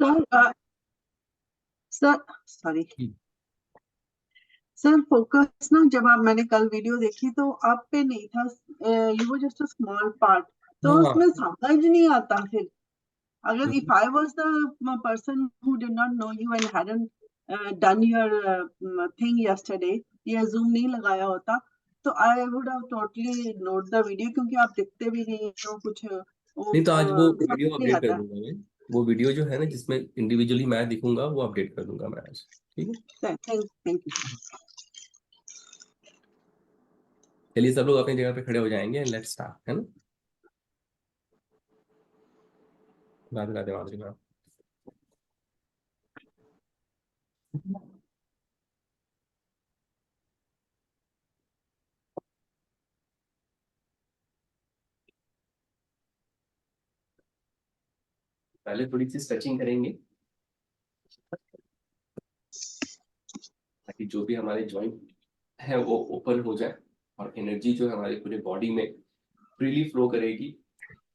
Sir sir sorry हम्म। Sir, focus ना, जब आप मैंने कल वीडियो देखी तो आप पे नहीं था। यू वो जस्ट अ स्मॉल पार्ट, तो हाँ। उसमें समझ नहीं आता फिर। अगर if I was the person who did not know you and hadn't done your thing yesterday, या जूम नहीं लगाया होता, तो I would have totally ignored the video, क्योंकि आप दिखते भी नहीं हो कुछ, वो नहीं तो आज वो समझ वीडियो नहीं अपडेट कर आता। दूंगा मैं। वो वीडियो जो है ना जिसमें इंडिविजुअली मैं दिखूंगा वो अपडेट कर दूंगा मैं आज। ठीक है। Thank you. चलिए सब लोग अपनी जगह पे खड़े हो जाएंगे एंड लेट्स स्टार्ट, है ना। राधे राधे माधुरी मैम। पहले थोड़ी सी स्ट्रेचिंग करेंगे ताकि जो भी हमारे जॉइंट है वो ओपन हो जाए और एनर्जी जो है हमारी पूरी बॉडी में फ्रीली फ्लो करेगी।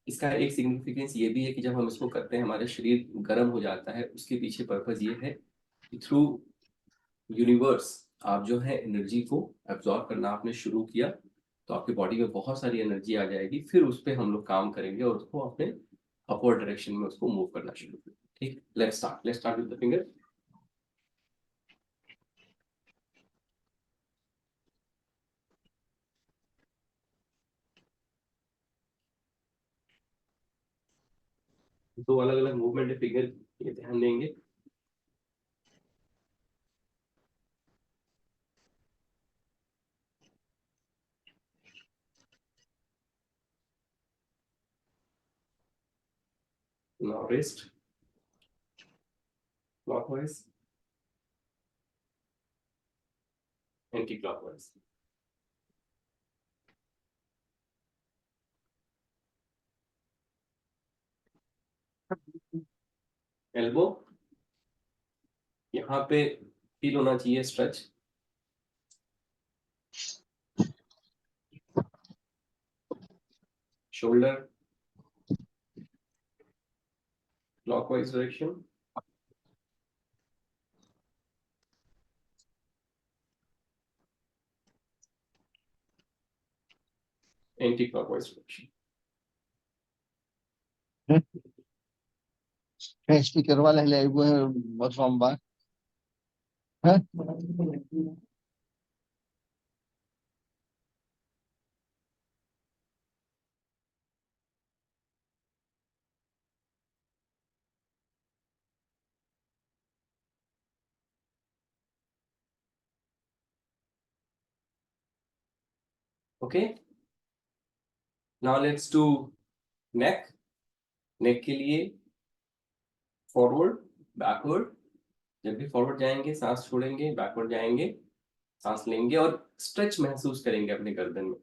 इसका एक सिग्निफिकेंस ये भी है कि जब हम इसको करते हैं हमारा शरीर गर्म हो जाता है। उसके पीछे पर्पज ये है कि थ्रू यूनिवर्स आप जो है एनर्जी को एब्जॉर्ब करना आपने शुरू किया तो आपकी बॉडी में बहुत सारी एनर्जी आ जाएगी। फिर उस पर हम लोग काम करेंगे और उसको अपने अपवर्ड डायरेक्शन में उसको मूव करना शुरू करेंगे। ठीक, let's start with the finger. दो अलग अलग मूवमेंट है फिंगर, ये ध्यान देंगे। Now wrist clockwise, anti clockwise. Elbow, यहाँ पे फील होना चाहिए stretch. Shoulder clockwise direction, anti clockwise direction. Speaker वाला ले वो है बहुत लंबा है। ओके, नाउ लेट्स डू नेक। नेक के लिए फॉरवर्ड बैकवर्ड, जब भी फॉरवर्ड जाएंगे सांस छोड़ेंगे, बैकवर्ड जाएंगे सांस लेंगे और स्ट्रेच महसूस करेंगे अपने गर्दन में।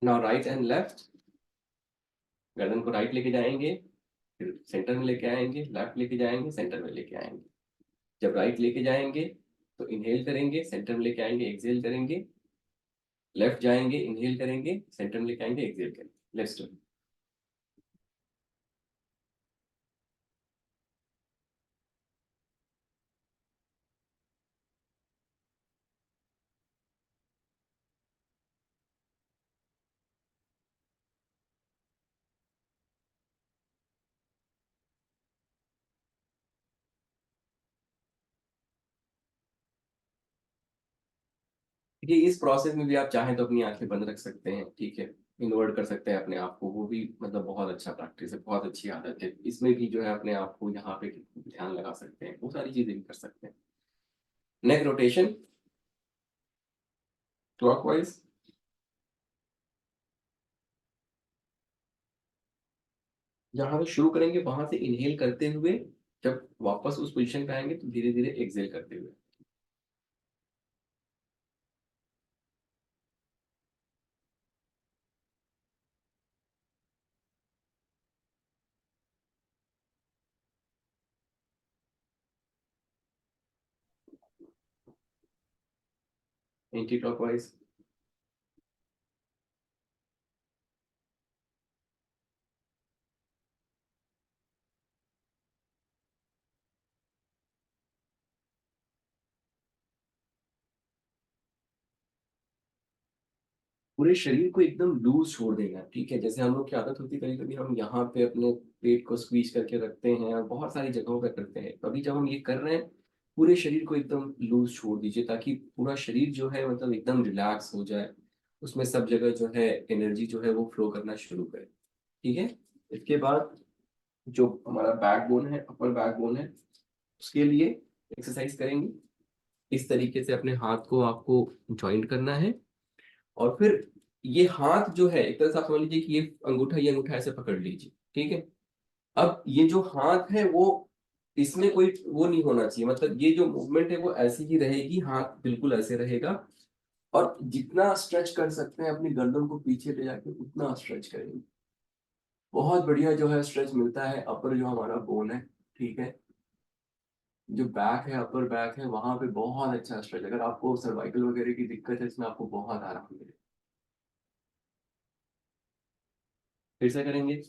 नाउ राइट एंड लेफ्ट, गर्दन को राइट लेके जाएंगे, फिर सेंटर में लेके आएंगे, लेफ्ट लेके जाएंगे, सेंटर में लेके आएंगे। जब राइट लेके जाएंगे तो इनहेल करेंगे, सेंटर में लेके आएंगे, एक्सहेल करेंगे। लेफ्ट जाएंगे, इनहेल करेंगे, सेंटर में लेके आएंगे, एक्सहेल करेंगे। Let's do. देखिए इस प्रोसेस में भी आप चाहें तो अपनी आंखें बंद रख सकते हैं, ठीक है। इन्वर्ट कर सकते हैं अपने आप को, वो भी मतलब बहुत अच्छा प्रैक्टिस है, बहुत अच्छी आदत है। इसमें भी जो है अपने आप को यहाँ पे ध्यान लगा सकते हैं, वो सारी चीजें भी कर सकते हैं। नेक रोटेशन क्लॉकवाइज, जहां से शुरू करेंगे वहां से इनहेल करते हुए, जब वापस उस पोजीशन पे आएंगे तो धीरे धीरे एक्सहेल करते हुए। Anti clockwise. पूरे शरीर को एकदम लूज छोड़ देना, ठीक है। जैसे हम लोग की आदत होती है कभी कभी हम यहाँ पे अपने पेट को स्क्वीज करके रखते हैं और बहुत सारी जगहों पे करते हैं, अभी जब हम ये कर रहे हैं पूरे शरीर को एकदम लूज छोड़ दीजिए ताकि पूरा शरीर जो है मतलब एकदम रिलैक्स हो जाए, उसमें सब जगह जो है एनर्जी जो है वो फ्लो करना शुरू करे, ठीक है। इसके बाद जो हमारा बैकबोन है, अपर बैकबोन है, उसके लिए एक्सरसाइज करेंगे। इस तरीके से अपने हाथ को आपको ज्वाइंट करना है और फिर ये हाथ जो है एक तरह से आप समझ लीजिए कि ये अंगूठा ऐसे पकड़ लीजिए, ठीक है। अब ये जो हाथ है वो, इसमें कोई वो नहीं होना चाहिए, मतलब ये जो मूवमेंट है वो ऐसी ही रहेगी, हाथ बिल्कुल ऐसे रहेगा। और जितना स्ट्रेच कर सकते हैं अपनी गर्दन को पीछे ले जाके उतना स्ट्रेच करेंगे। बहुत बढ़िया जो है स्ट्रेच मिलता है अपर जो हमारा बोन है, ठीक है। जो बैक है, अपर बैक है, वहां पे बहुत अच्छा स्ट्रेच, अगर आपको सर्वाइकल वगैरह की दिक्कत है इसमें आपको बहुत आराम मिलेगा। फिर से करेंगे।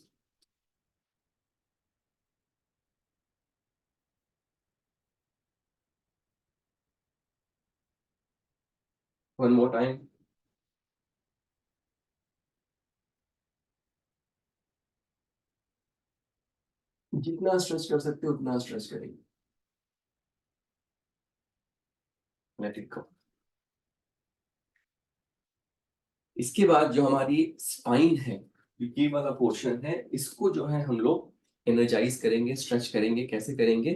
1 more time। जितना स्ट्रेच कर सकते हो उतना स्ट्रेच करेंगे। Let it go. इसके बाद जो हमारी स्पाइन है, ये वाला पोर्शन है, इसको जो है हम लोग एनर्जाइज करेंगे, स्ट्रेच करेंगे। कैसे करेंगे?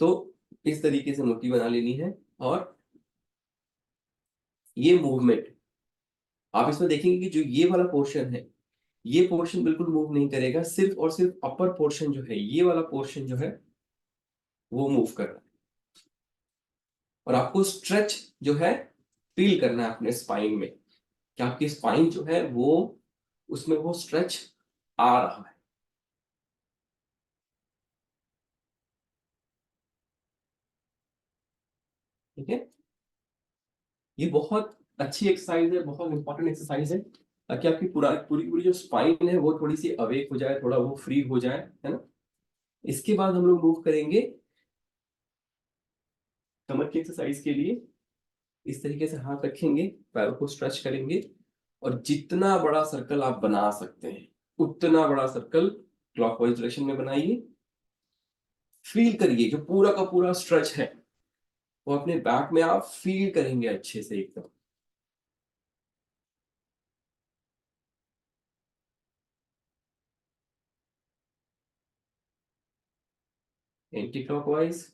तो इस तरीके से मुट्ठी बना लेनी है और ये मूवमेंट आप इसमें देखेंगे कि जो ये वाला पोर्शन है, ये पोर्शन बिल्कुल मूव नहीं करेगा, सिर्फ और सिर्फ अपर पोर्शन जो है, ये वाला पोर्शन जो है वो मूव कर रहा है। और आपको स्ट्रेच जो है फील करना है अपने स्पाइन में कि आपकी स्पाइन जो है वो, उसमें वो स्ट्रेच आ रहा है, ठीक है। ये बहुत अच्छी एक्सरसाइज है, बहुत इंपॉर्टेंट एक्सरसाइज है ताकि आपकी पूरा पूरी पूरी जो स्पाइन है वो थोड़ी सी अवेक हो जाए, थोड़ा वो फ्री हो जाए, है ना। इसके बाद हम लोग मूव करेंगे कमर की एक्सरसाइज के लिए। इस तरीके से हाथ रखेंगे, पैरों को स्ट्रेच करेंगे और जितना बड़ा सर्कल आप बना सकते हैं उतना बड़ा सर्कल क्लॉकवाइज डायरेक्शन में बनाइए। फील करिए जो पूरा का पूरा स्ट्रेच है वो अपने बैक में आप फील करेंगे अच्छे से एकदम। Anti clockwise.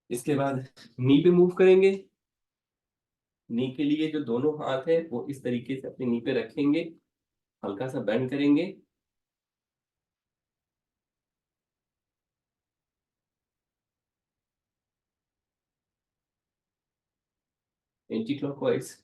इसके बाद नी पे मूव करेंगे। नी के लिए जो दोनों हाथ है वो इस तरीके से अपनी नी पे रखेंगे, हल्का सा बेंड करेंगे। Anti clockwise.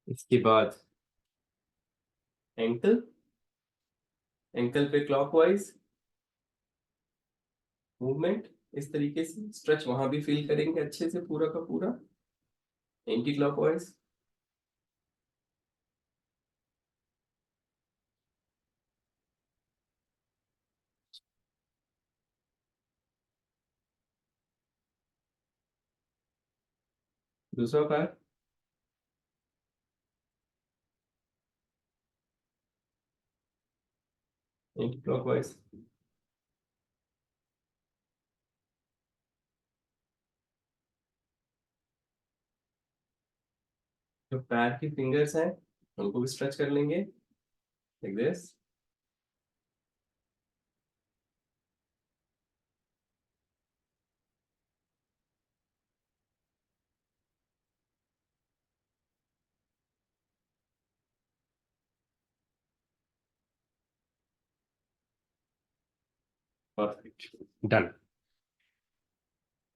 इसके बाद एंकल, एंकल पे क्लॉकवाइज मूवमेंट। इस तरीके से स्ट्रेच वहां भी फील करेंगे अच्छे से पूरा का पूरा। Anti clockwise. दूसरा पैर एंटी क्लॉकवाइज। जो पैर की फिंगर्स हैं उनको भी स्ट्रेच कर लेंगे लाइक दिस। Perfect, done.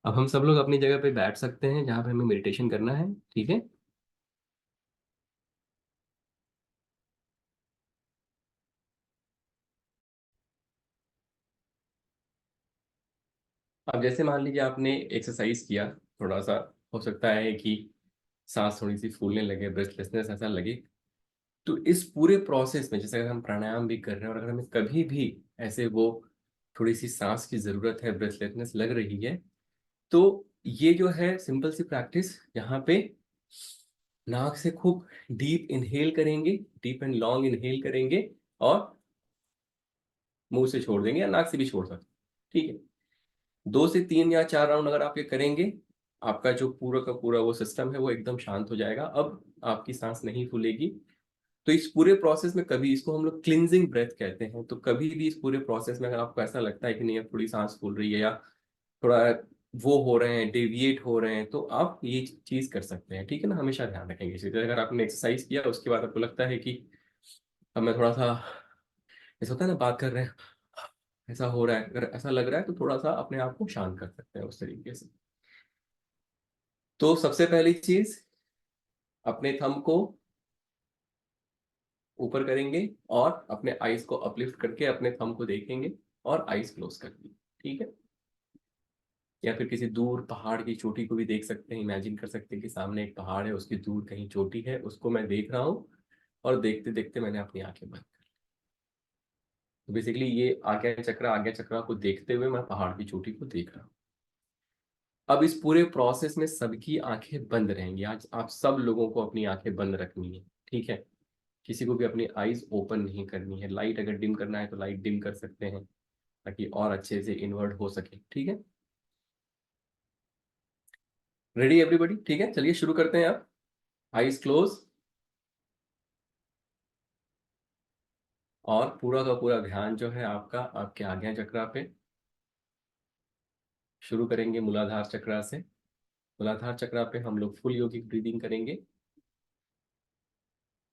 अब हम सब लोग अपनी जगह पे बैठ सकते हैं जहाँ पे हमें मेडिटेशन करना है, ठीक है। अब जैसे मान लीजिए आपने एक्सरसाइज किया, थोड़ा सा हो सकता है कि सांस थोड़ी सी फूलने लगे, ब्रेथलेसनेस ऐसा लगे, तो इस पूरे प्रोसेस में जैसे अगर हम प्राणायाम भी कर रहे हैं और अगर हमें कभी भी ऐसे वो थोड़ी सी सांस की जरूरत है, ब्रेथलेसनेस लग रही है, तो ये जो है सिंपल सी प्रैक्टिस, यहाँ पे नाक से खूब डीप इनहेल करेंगे, डीप एंड लॉन्ग इनहेल करेंगे और मुंह से छोड़ देंगे या नाक से भी छोड़ सकते हैं, ठीक है। 2 से 3 या 4 राउंड अगर आप ये करेंगे, आपका जो पूरा का पूरा वो सिस्टम है वो एकदम शांत हो जाएगा। अब आपकी सांस नहीं फूलेगी। तो इस पूरे प्रोसेस में कभी, इसको हम लोग क्लिनजिंग ब्रेथ कहते हैं, तो कभी भी इस पूरे प्रोसेस में अगर आपको ऐसा लगता है कि नहीं अब थोड़ी सांस फूल रही है या थोड़ा वो हो रहे हैं, डेविएट हो रहे हैं, तो आप ये चीज कर सकते हैं, ठीक है ना। हमेशा ध्यान रखेंगे इसी तरह। अगर आपने एक्सरसाइज किया उसके बाद आपको लगता है कि अब मैं थोड़ा सा, ऐसा होता है ना बात कर रहे हैं ऐसा हो रहा है, अगर ऐसा लग रहा है तो थोड़ा सा अपने आप को शांत कर सकते हैं उस तरीके से। तो सबसे पहली चीज, अपने थंब को ऊपर करेंगे और अपने आईज को अपलिफ्ट करके अपने थंब को देखेंगे और आईज क्लोज कर दी, ठीक है। या फिर किसी दूर पहाड़ की चोटी को भी देख सकते हैं, इमेजिन कर सकते हैं कि सामने एक पहाड़ है, उसकी दूर कहीं चोटी है, उसको मैं देख रहा हूँ और देखते देखते मैंने अपनी आंखें बंद कर ली। तो बेसिकली ये आज्ञा चक्र को देखते हुए मैं पहाड़ की चोटी को देख रहा हूँ। अब इस पूरे प्रोसेस में सबकी आंखें बंद रहेंगी। आज आप सब लोगों को अपनी आंखें बंद रखनी है, ठीक है। किसी को भी अपनी आईज ओपन नहीं करनी है। लाइट अगर डिम करना है तो लाइट डिम कर सकते हैं ताकि और अच्छे से इन्वर्ट हो सके, ठीक है। रेडी एवरीबॉडी, ठीक है, चलिए शुरू करते हैं। आप आईज क्लोज और पूरा का पूरा ध्यान जो है आपका आपके आज्ञा चक्रा पे। शुरू करेंगे मूलाधार चक्रा से। मूलाधार चक्रा पे हम लोग फुल योगिक ब्रीदिंग करेंगे।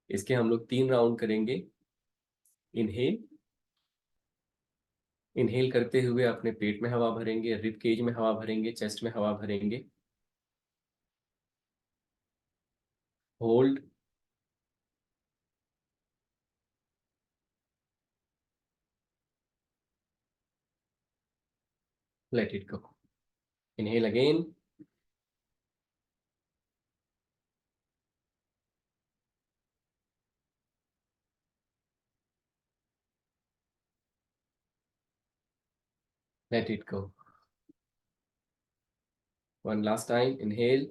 इसके हम लोग 3 राउंड करेंगे। इनहेल, इनहेल करते हुए अपने पेट में हवा भरेंगे, रिब केज में हवा भरेंगे, चेस्ट में हवा भरेंगे। Hold, let it go. Inhale again. Let it go. One last time. Inhale.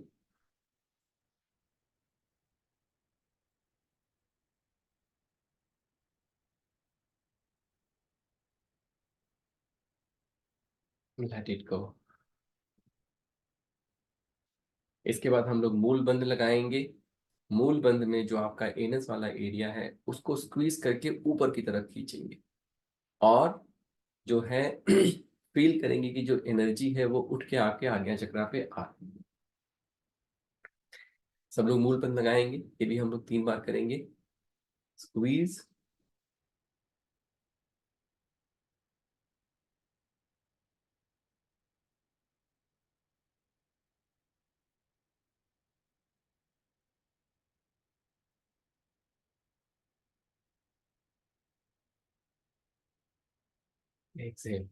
Let it go. इसके बाद हम लोग मूल बंद लगाएंगे। मूल बंद में जो आपका एनस वाला एरिया है उसको स्क्वीज करके ऊपर की तरफ खींचेंगे और जो है फील करेंगे कि जो एनर्जी है वो उठ के आपके आज्ञा चक्रा पे आ रही है। सब लोग मूल बंद लगाएंगे। ये भी हम लोग 3 बार करेंगे। Squeeze, exhale,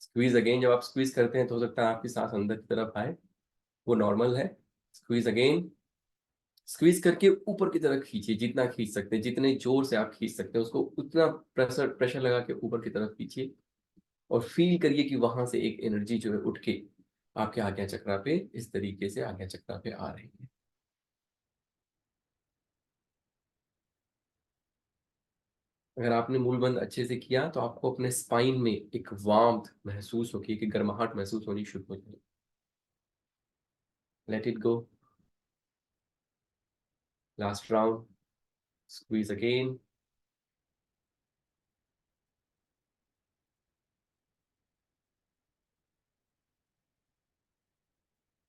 squeeze again. जब आप स्क्वीज करते हैं तो हो सकता है आपकी सांस अंदर की तरफ आए, वो नॉर्मल है। Squeeze again. स्क्वीज करके ऊपर की तरफ खींचिए, जितना खींच सकते हैं, जितने जोर से आप खींच सकते हैं उसको उतना प्रेशर प्रेशर लगा के ऊपर की तरफ खींचिए और फील करिए कि वहां से एक एनर्जी जो है उठ के आपके आज्ञा चक्रा पे इस तरीके से आज्ञा चक्रा पे आ रही है। अगर आपने मूल बंद अच्छे से किया तो आपको अपने स्पाइन में एक वार्मथ महसूस होगी, कि गर्माहट महसूस होनी शुरू हो जाएगी। Let it go. Last round. Squeeze again.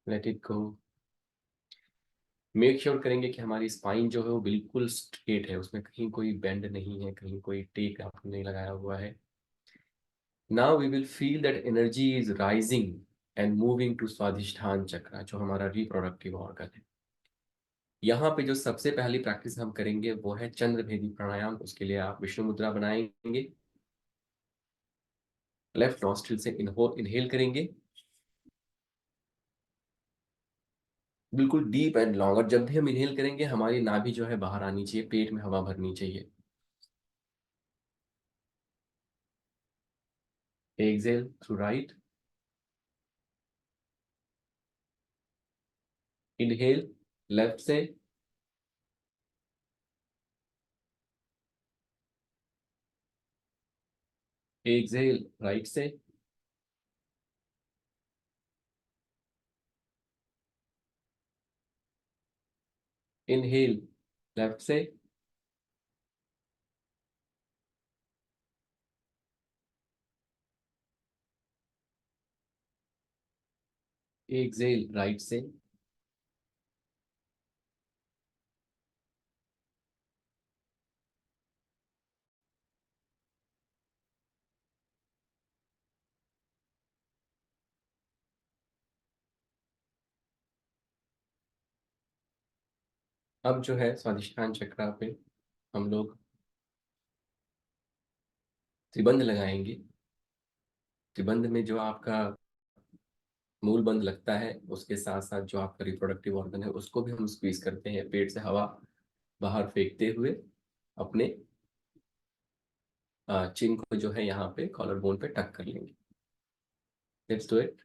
Let it go. Make sure करेंगे कि हमारी स्पाइन जो है वो बिल्कुल स्ट्रेट है, उसमें कहीं कोई बेंड नहीं है, कहीं कोई टेक आपने नहीं लगाया हुआ है। Now we will feel that energy is rising and moving to स्वादिष्ठान चक्र, जो हमारा रिप्रोडक्टिव ऑर्गन है। यहाँ पे जो सबसे पहली प्रैक्टिस हम करेंगे वो है चंद्रभेदी प्राणायाम। उसके लिए आप विष्णु मुद्रा बनाएंगे, लेफ्ट नॉस्ट्रिल से इनहेल करेंगे बिल्कुल डीप एंड लॉन्ग। और जब भी हम इनहेल करेंगे हमारी नाभि जो है बाहर आनी चाहिए, पेट में हवा भरनी चाहिए। Exhale through right, inhale left से, एक्सेल राइट से, इनहेल लेफ्ट से, एक्सेल राइट से। अब जो है स्वादिष्ठान चक्र पे हम लोग त्रिबंध लगाएंगे। त्रिबंध में जो आपका मूल बंध लगता है उसके साथ साथ जो आपका रिप्रोडक्टिव ऑर्गन है उसको भी हम स्क्वीज करते हैं, पेट से हवा बाहर फेंकते हुए अपने चिन को जो है यहाँ पे कॉलर बोन पे टक कर लेंगे। Let's do it.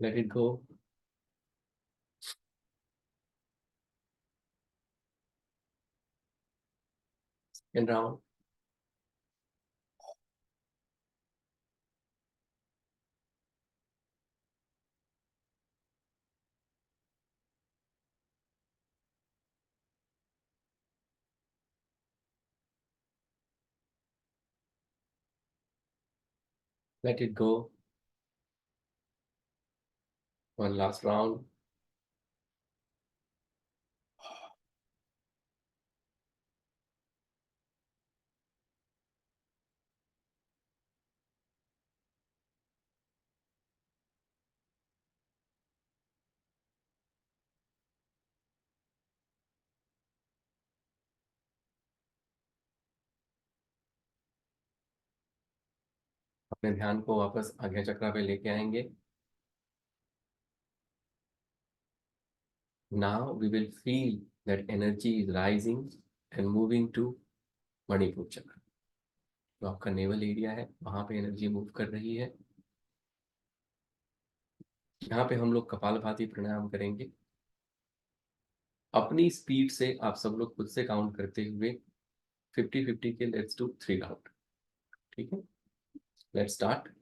Let it go and round. Let it go, one last round. अपने ध्यान को वापस आज्ञा चक्र पे लेके आएंगे। Now we will feel that energy is rising and moving to Manipur चक्र। तो आपका नेवल एरिया है वहां पे एनर्जी मूव कर रही है। यहाँ पे हम लोग कपालभाति प्राणायाम करेंगे। अपनी स्पीड से आप सब लोग खुद से काउंट करते हुए 50-50 के लेट्स डू 3 राउंड। ठीक है, let's start.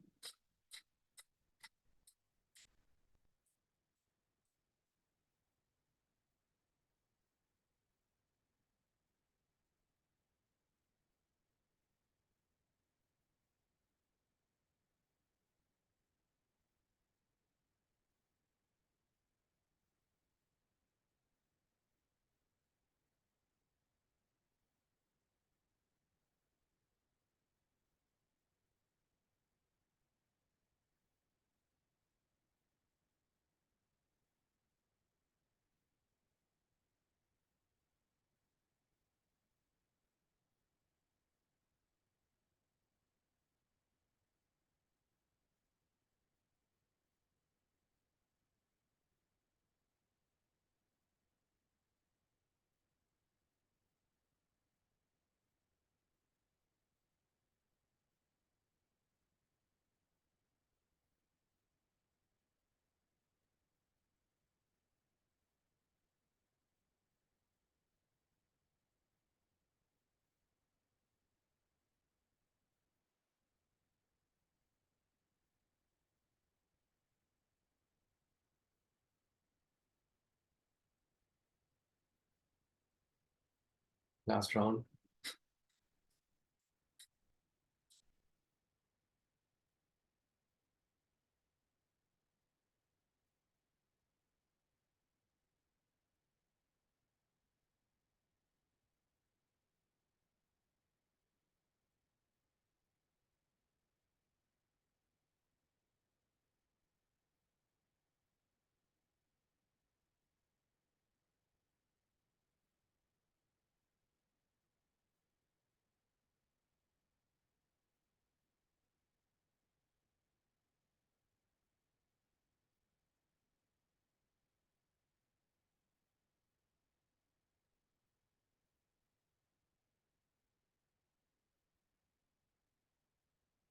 Last round.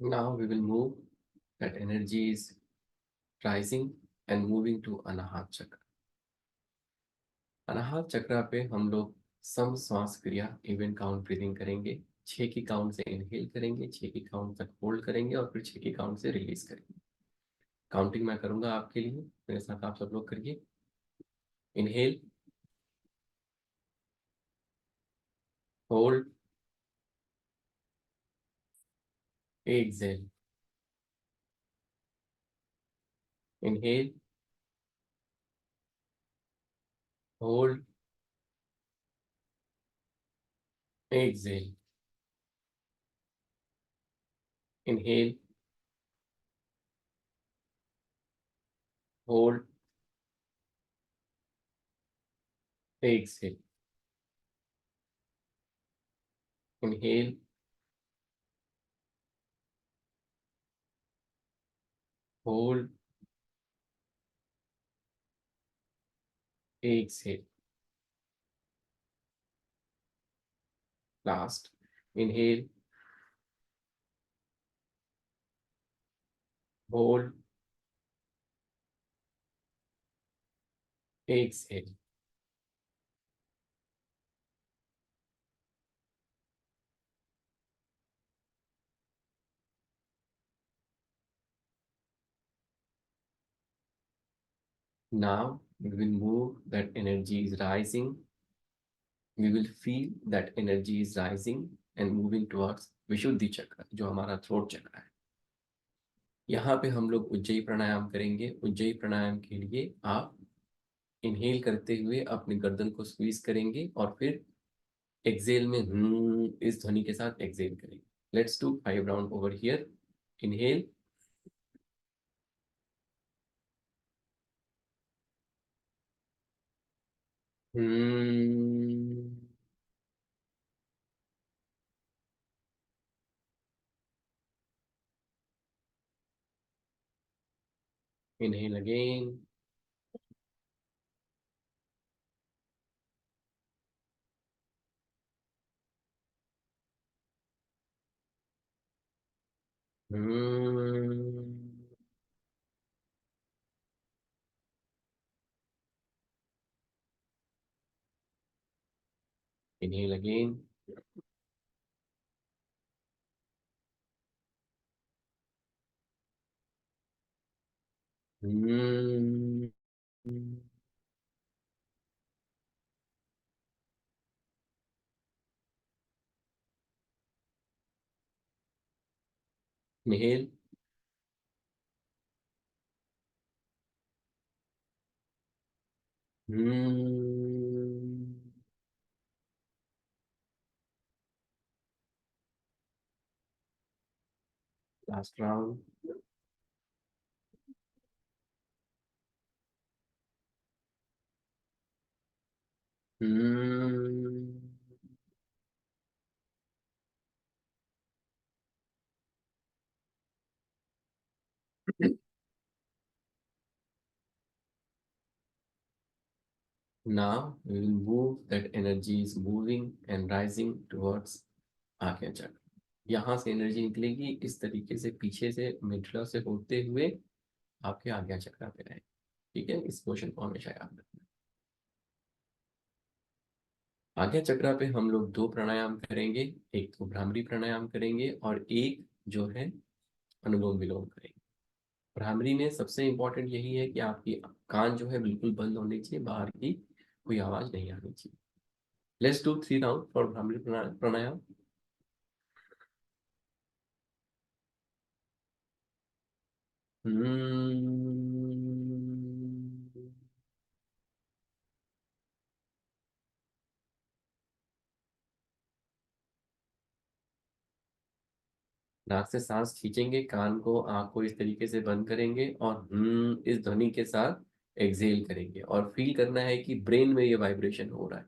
Now we will move that energy is rising and moving to अनाहत चक्र. अनाहत चक्र पे हम लोग सम श्वास क्रिया इवन काउंट ब्रीदिंग करेंगे. 6 की काउंट से इनहेल करेंगे, 6 की काउंट तक होल्ड करेंगे और फिर 6 की काउंट से रिलीज करेंगे. काउंटिंग मैं करूंगा आपके लिए, मेरे साथ आप सब लोग करिए. Inhale, hold, exhale. Inhale, hold, exhale. Inhale, hold, exhale. Inhale, hold, exhale. Last. Inhale, hold, exhale. Now we will move that energy is rising. We will feel that energy is rising and moving towards विशुद्धि चक्र, जो हमारा throat चक्र है. यहाँ पे हम लोग उज्जयी प्राणायाम करेंगे. उज्जयी प्राणायाम के लिए आप इनहेल करते हुए अपनी गर्दन को स्क्वीज करेंगे और फिर एक्सेल में इस ध्वनि के साथ एक्सेल करेंगे. Let's do 5 round over here. Inhale, inhale again. Inhale again. Inhale. Last round. Now we will move that energy is moving and rising towards आज्ञा चक्र. यहाँ से एनर्जी निकलेगी इस तरीके से, पीछे से मिडला से होते हुए आपके आज्ञा चक्र पे रहेगी. ठीक है, इस क्वेश्चन को हमेशा याद रखना. आज्ञा चक्र पे हम लोग 2 प्राणायाम करेंगे. एक तो भ्रामरी प्राणायाम करेंगे और एक जो है अनुलोम विलोम करेंगे. भ्रामरी में सबसे इंपॉर्टेंट यही है कि आपकी कान जो है बिल्कुल बंद होनी चाहिए, बाहर की कोई आवाज नहीं आनी चाहिए. Let's do 3 round for Bhramari pranayama. नाक से सांस खींचेंगे, कान को आंख को इस तरीके से बंद करेंगे और इस ध्वनि के साथ एक्सेल करेंगे और फील करना है कि ब्रेन में ये वाइब्रेशन हो रहा है.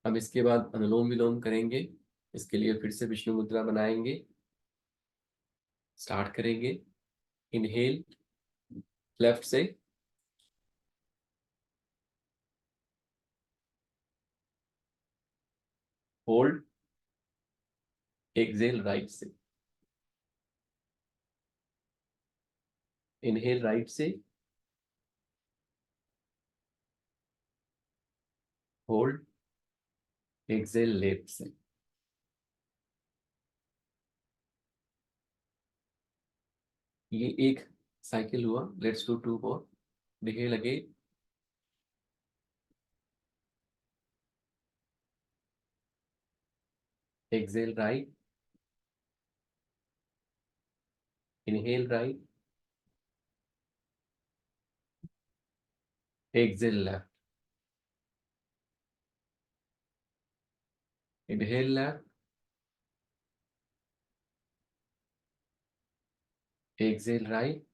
अब इसके बाद अनुलोम विलोम करेंगे। इसके लिए फिर से विष्णु मुद्रा बनाएंगे। स्टार्ट करेंगे। इनहेल लेफ्ट से, होल्ड, एक्सेल राइट से। इनहेल राइट से, होल्ड, एक्सेल लेफ्ट से। ये एक साइकिल हुआ। Let's do two more. Inhale again, exhale right, inhale right, exhale left, inhale left, exhale right,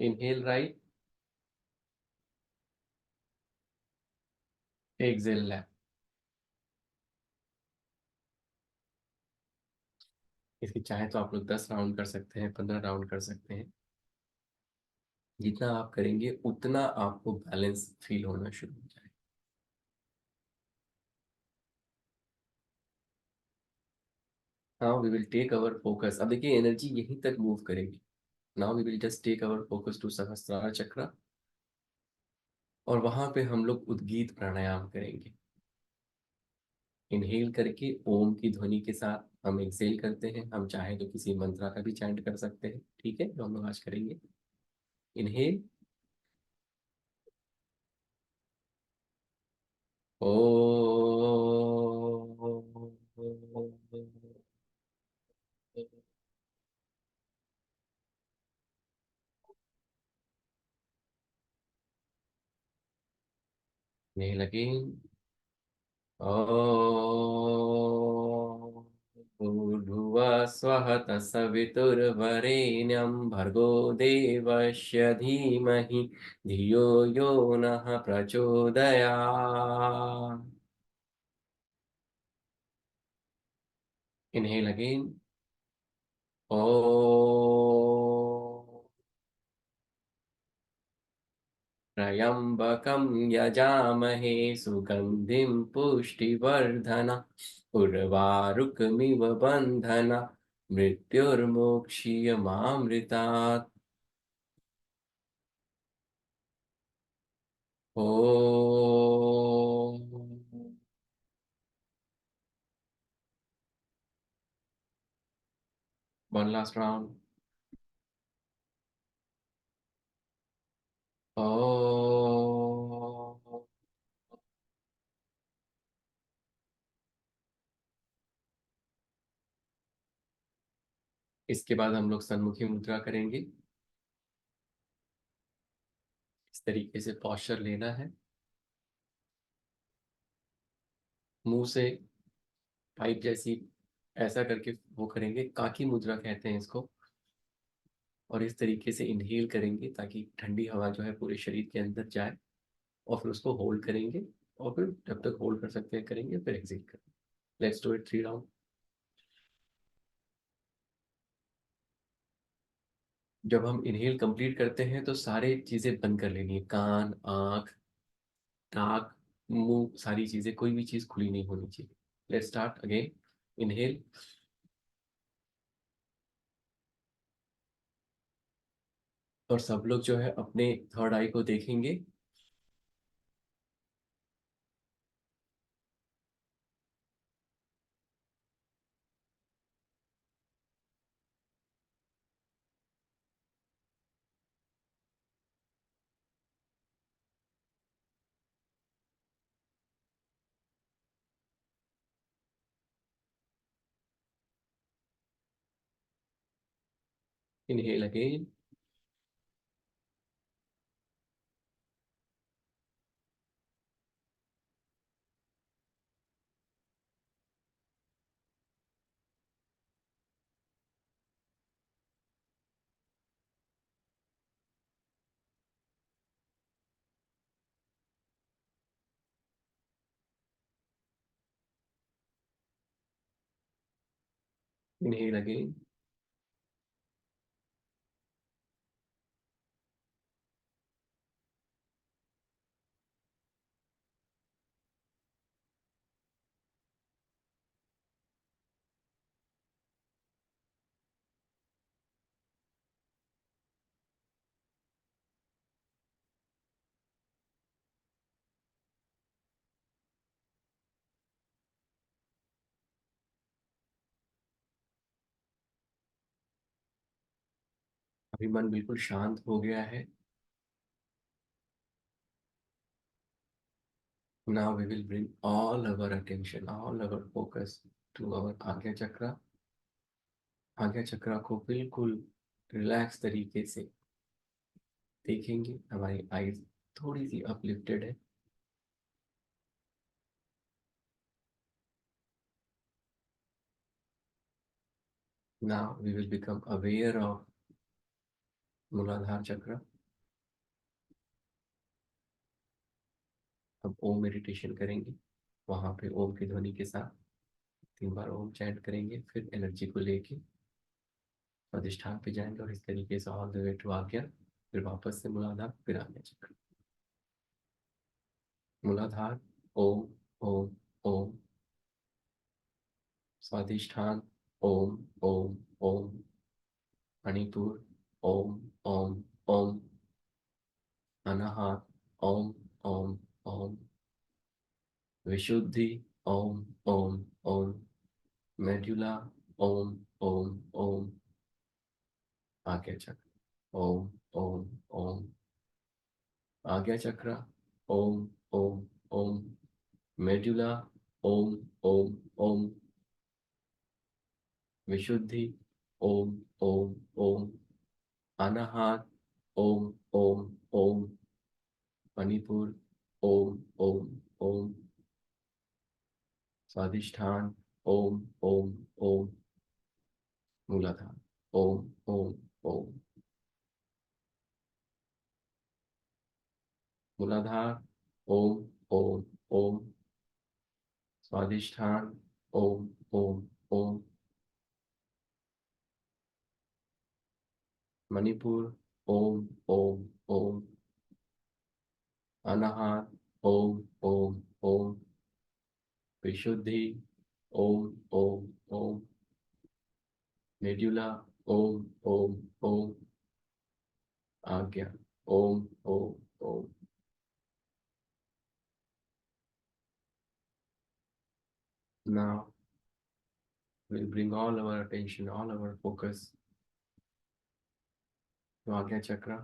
inhale right, exhale left. इसकी चाहे तो आप लोग 10 राउंड कर सकते हैं, 15 राउंड कर सकते हैं। जितना आप करेंगे उतना आपको बैलेंस फील होना शुरू हो जाएगा। Now we will take our focus. अब देखिए एनर्जी यहीं तक मूव करेगी। Now we will just take our focus to Sahasrara chakra, और वहां पे हम लोग उद्गीत प्राणायाम करेंगे। इनहेल करके ओम की ध्वनि के साथ हम एक्सेल करते हैं। हम चाहे तो किसी मंत्रा का भी चैंट कर सकते हैं, ठीक है, जो हम लोग आज करेंगे। इनहेल, ओ, इनहेल अगेन, भूर्भुवः स्वः तत्सवितुर्वरेण्यं भर्गो देवस्य धीमहि धियो यो नः प्रचोदयात्। इनहेल अगेन, ओ, त्र्यम्बकं यजामहे सुगन्धिं पुष्टिवर्धनम् उर्वारुकमिव बन्धना मृत्युर्मोक्षीयमामृतात्। ओ, वन लास्ट राउंड। ओ, इसके बाद हम लोग सन्मुखी मुद्रा करेंगे। इस तरीके से पॉस्चर लेना है। मुंह से पाइप जैसी ऐसा करके वो करेंगे, काकी मुद्रा कहते हैं इसको। और इस तरीके से इनहेल करेंगे ताकि ठंडी हवा जो है पूरे शरीर के अंदर जाए, और फिर उसको होल्ड करेंगे। और फिर जब तक होल्ड कर सकते हैं करेंगे, फिर एग्जिट करेंगे। Let's do it 3 round. जब हम इनहेल कंप्लीट करते हैं तो सारे चीजें बंद कर लेनी है। कान, आंख, नाक, मुंह, सारी चीजें, कोई भी चीज खुली नहीं होनी चाहिए। Let's start again. इनहेल, और सब लोग जो है अपने थर्ड आई को देखेंगे। Inhale again, Inhale again. अभी मन बिल्कुल शांत हो गया है. Now we will bring all our attention, all our focus to our आज्ञा चक्रा. आज्ञा चक्रा को बिल्कुल रिलैक्स तरीके से देखेंगे. हमारी आईज थोड़ी सी अपलिफ्टेड है. Now we will become aware of मूलाधार चक्र. अब ओम मेडिटेशन करेंगे. वहां पे ओम की ध्वनि के साथ 3 बार ओम चैंट करेंगे. फिर एनर्जी को लेके अधिष्ठान पे जाएंगे और इस तरीके से ऑल द वे टू आज्ञा. फिर वापस से मूलाधार, फिर आज्ञा चक्र. मूलाधार ओम ओम ओम. स्वादिष्ठान ओम ओम ओम. मणिपुर ओम ओम ओम. अनाहत ओम ओम ओम. विशुद्धि ओम ओम ओम. मेडुला ओम ओम ओम. आज्ञा चक्र ओम ओम ओम. आज्ञा चक्र ओम ओम ओम. मेडुला ओम ओम ओम. विशुद्धि ओम ओम ओम. अनाहत ओम ओम ओम. मणिपुर ओम ओम ओम. स्वादिष्ठान ओम ओम ओम. मूलाधार ओम ओम ओम. मूलाधार ओम ओम ओम. स्वादिष्ठान ओम ओम ओम. मणिपुर ओम ओम ओम. अनाहत ओम ओम ओम. विशुद्धि ओम ओम ओम. मेडुला ओम ओम ओम. आज्ञा Om Om Om. Now we'll bring all our attention, all our focus to Agya Chakra,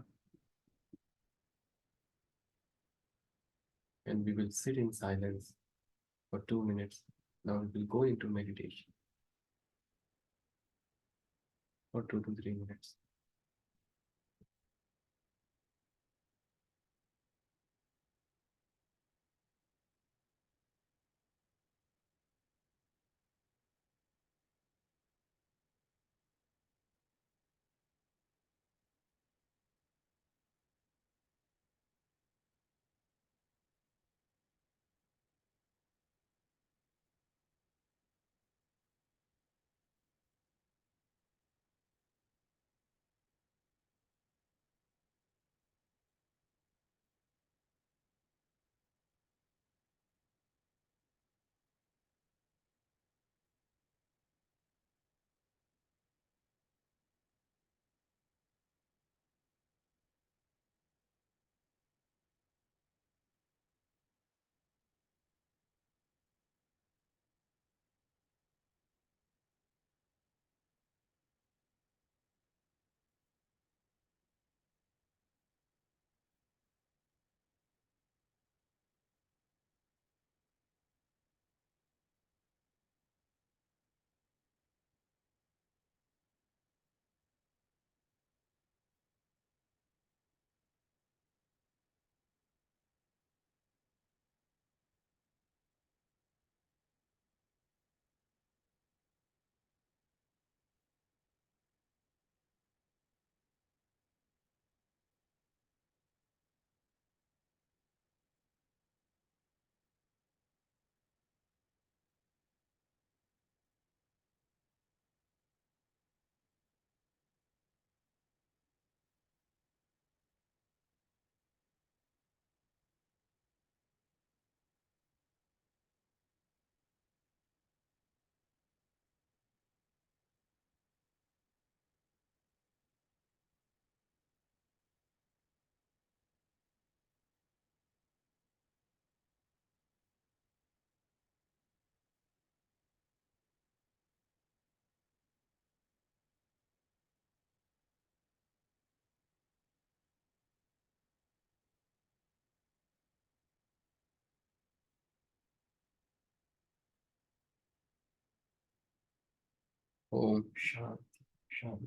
and we will sit in silence for 2 minutes. Now we will go into meditation for 2 to 3 minutes. Om Shanti शांति।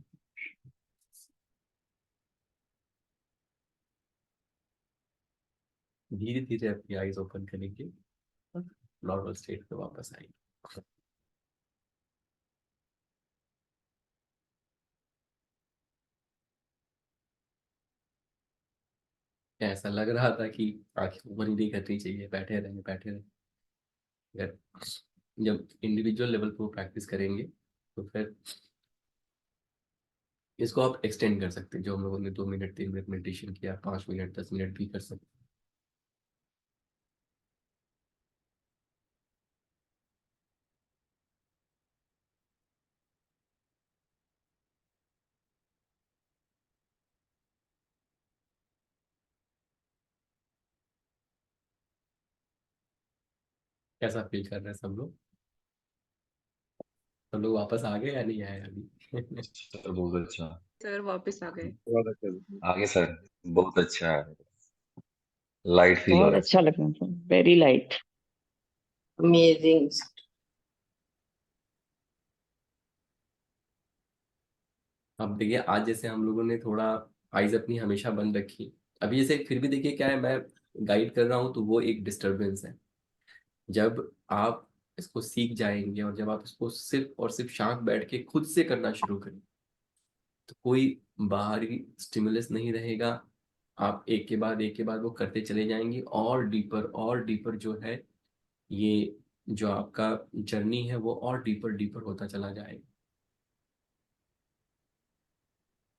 धीरे धीरे अपनी eyes open करेंगे, normal state पे वापस आएंगे। ऐसा लग रहा था कि आंखें ओपन ही नहीं करनी चाहिए, बैठे रहें बैठे रहें। अगर जब इंडिविजुअल लेवल पर प्रैक्टिस करेंगे तो फिर इसको आप एक्सटेंड कर सकते हैं। जो हम लोगों ने 2 मिनट 3 मिनट मेडिटेशन किया, 5 मिनट 10 मिनट भी कर सकते हैं। कैसा फील कर रहे हैं सब लोग? सब लोग वापस आ गए या नहीं आए अभी? सर बहुत अच्छा। सर वापस आ गए। बहुत अच्छा। आगे सर बहुत अच्छा है, लाइट फील हो बहुत रहा है अच्छा लग रहा है, वेरी लाइट। अमेजिंग। अब देखिए, आज जैसे हम लोगों ने थोड़ा आइज अपनी हमेशा बंद रखी, अभी जैसे फिर भी देखिए क्या है, मैं गाइड कर रहा हूँ तो वो एक डिस्टरबेंस है। जब आप इसको सीख जाएंगे और जब आप इसको सिर्फ और सिर्फ शांत बैठ के खुद से करना शुरू करें तो कोई बाहरी स्टिमुलस नहीं रहेगा। आप एक के बाद वो करते चले जाएंगे, और डीपर जो है ये जो आपका जर्नी है वो और डीपर डीपर होता चला जाएगा।